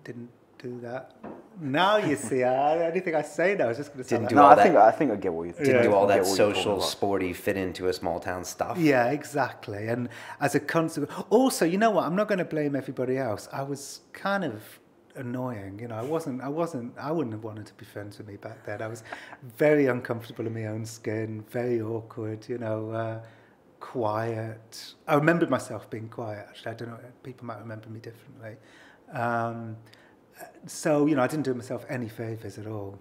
S4: didn't do that. Now you see, anything I say now is just going to sound
S5: Didn't do
S3: No,
S5: all
S3: I
S5: that.
S3: think I get what you
S5: Didn't do all
S3: I get
S5: that
S3: what you're talking
S5: social,
S3: about.
S5: sporty, fit into a small town stuff.
S4: Yeah, exactly. And as a consequence, also, you know what? I'm not going to blame everybody else. I was kind of annoying. You know, I wouldn't have wanted to be friends with me back then. I was very uncomfortable in my own skin, very awkward, you know, quiet. I remembered myself being quiet, actually. I don't know, people might remember me differently. So, you know, I didn't do myself any favours at all.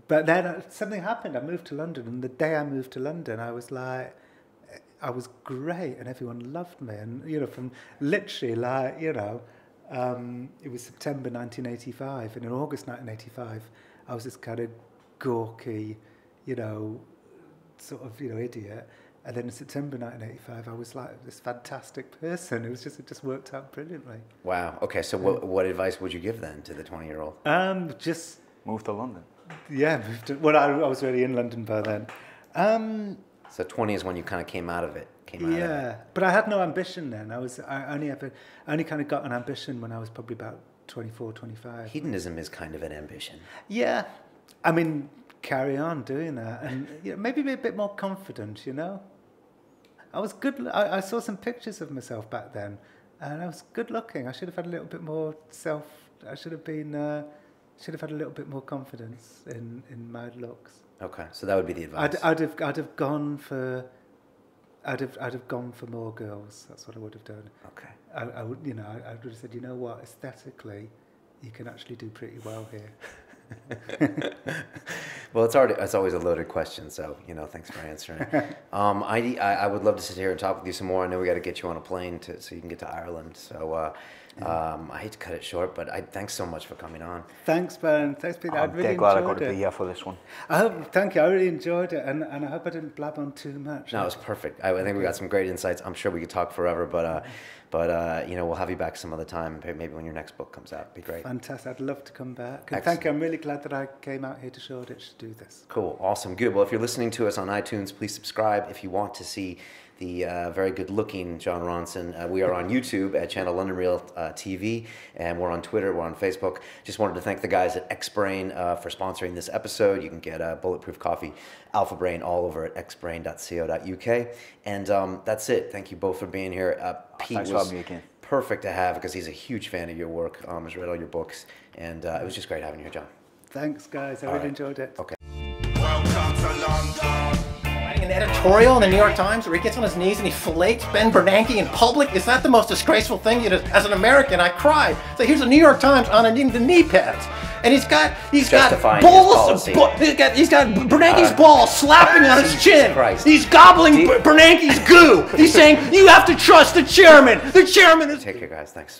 S4: But then something happened. I moved to London, and the day I moved to London, I was like, I was great, and everyone loved me. And, you know, from literally, like, you know, it was September 1985, and in August 1985, I was this kind of gawky, you know, sort of, you know, idiot. And then in September 1985, I was like this fantastic person. It just worked out brilliantly.
S5: Wow. Okay, so what advice would you give then to the 20-year-old?
S4: Just
S3: Move to London.
S4: yeah, moved to, well, I was already in London by then.
S5: So 20 is when you kind of came out of it.
S4: Yeah, but I had no ambition then. I only kind of got an ambition when I was probably about 24, 25.
S5: Hedonism is kind of an ambition.
S4: Yeah, I mean, carry on doing that, and you know, maybe be a bit more confident. You know, I was good. I saw some pictures of myself back then, and I was good looking. I should have had a little bit more I should have been. Should have had a little bit more confidence in my looks.
S5: Okay, so that would be the advice.
S4: I'd have gone for more girls. That's what I would have done.
S5: Okay.
S4: I would, you know, I would have said, you know what, aesthetically, you can actually do pretty well here.
S5: Well, it's always a loaded question, so you know, thanks for answering. I would love to sit here and talk with you some more. I know we got to get you on a plane so you can get to Ireland. So I hate to cut it short, but thanks so much for coming on.
S4: Thanks, Ben. Thanks, Peter.
S3: I'm
S4: really
S3: glad I
S4: enjoyed
S3: got to
S4: it.
S3: be here for this one.
S4: Thank you. I really enjoyed it, and I hope I didn't blab on too much.
S5: No, it was perfect. I think we got some great insights. I'm sure we could talk forever, but you know, we'll have you back some other time. Maybe when your next book comes out, it'd be great.
S4: Fantastic. I'd love to come back. And
S5: Excellent.
S4: thank you. I'm really glad that I came out here to Shoreditch to do this.
S5: Cool, awesome, good. Well, if you're listening to us on iTunes, please subscribe. If you want to see the very good-looking Jon Ronson, we are on YouTube at Channel London Real TV, and we're on Twitter, we're on Facebook. Just wanted to thank the guys at Xbrain for sponsoring this episode. You can get Bulletproof Coffee, Alpha Brain, all over at xbrain.co.uk. And that's it. Thank you both for being here. Pete
S3: Thanks for
S5: was
S3: having me again.
S5: perfect to have because he's a huge fan of your work. He's read all your books, and it was just great having you here, John.
S4: Thanks, guys. I really enjoyed it.
S5: Okay.
S6: Welcome to London.
S7: Writing an editorial in the New York Times where he gets on his knees and he fillets Ben Bernanke in public. Is that the most disgraceful thing? You know, as an American, I cried. So here's the New York Times on the knee pads. And he's got
S5: Justifying his
S7: balls.
S5: policy.
S7: He's got Bernanke's balls slapping on his
S5: Jesus
S7: chin.
S5: Christ.
S7: He's gobbling Bernanke's goo. He's saying, you have to trust the chairman. The chairman is...
S5: Take care, guys. Thanks.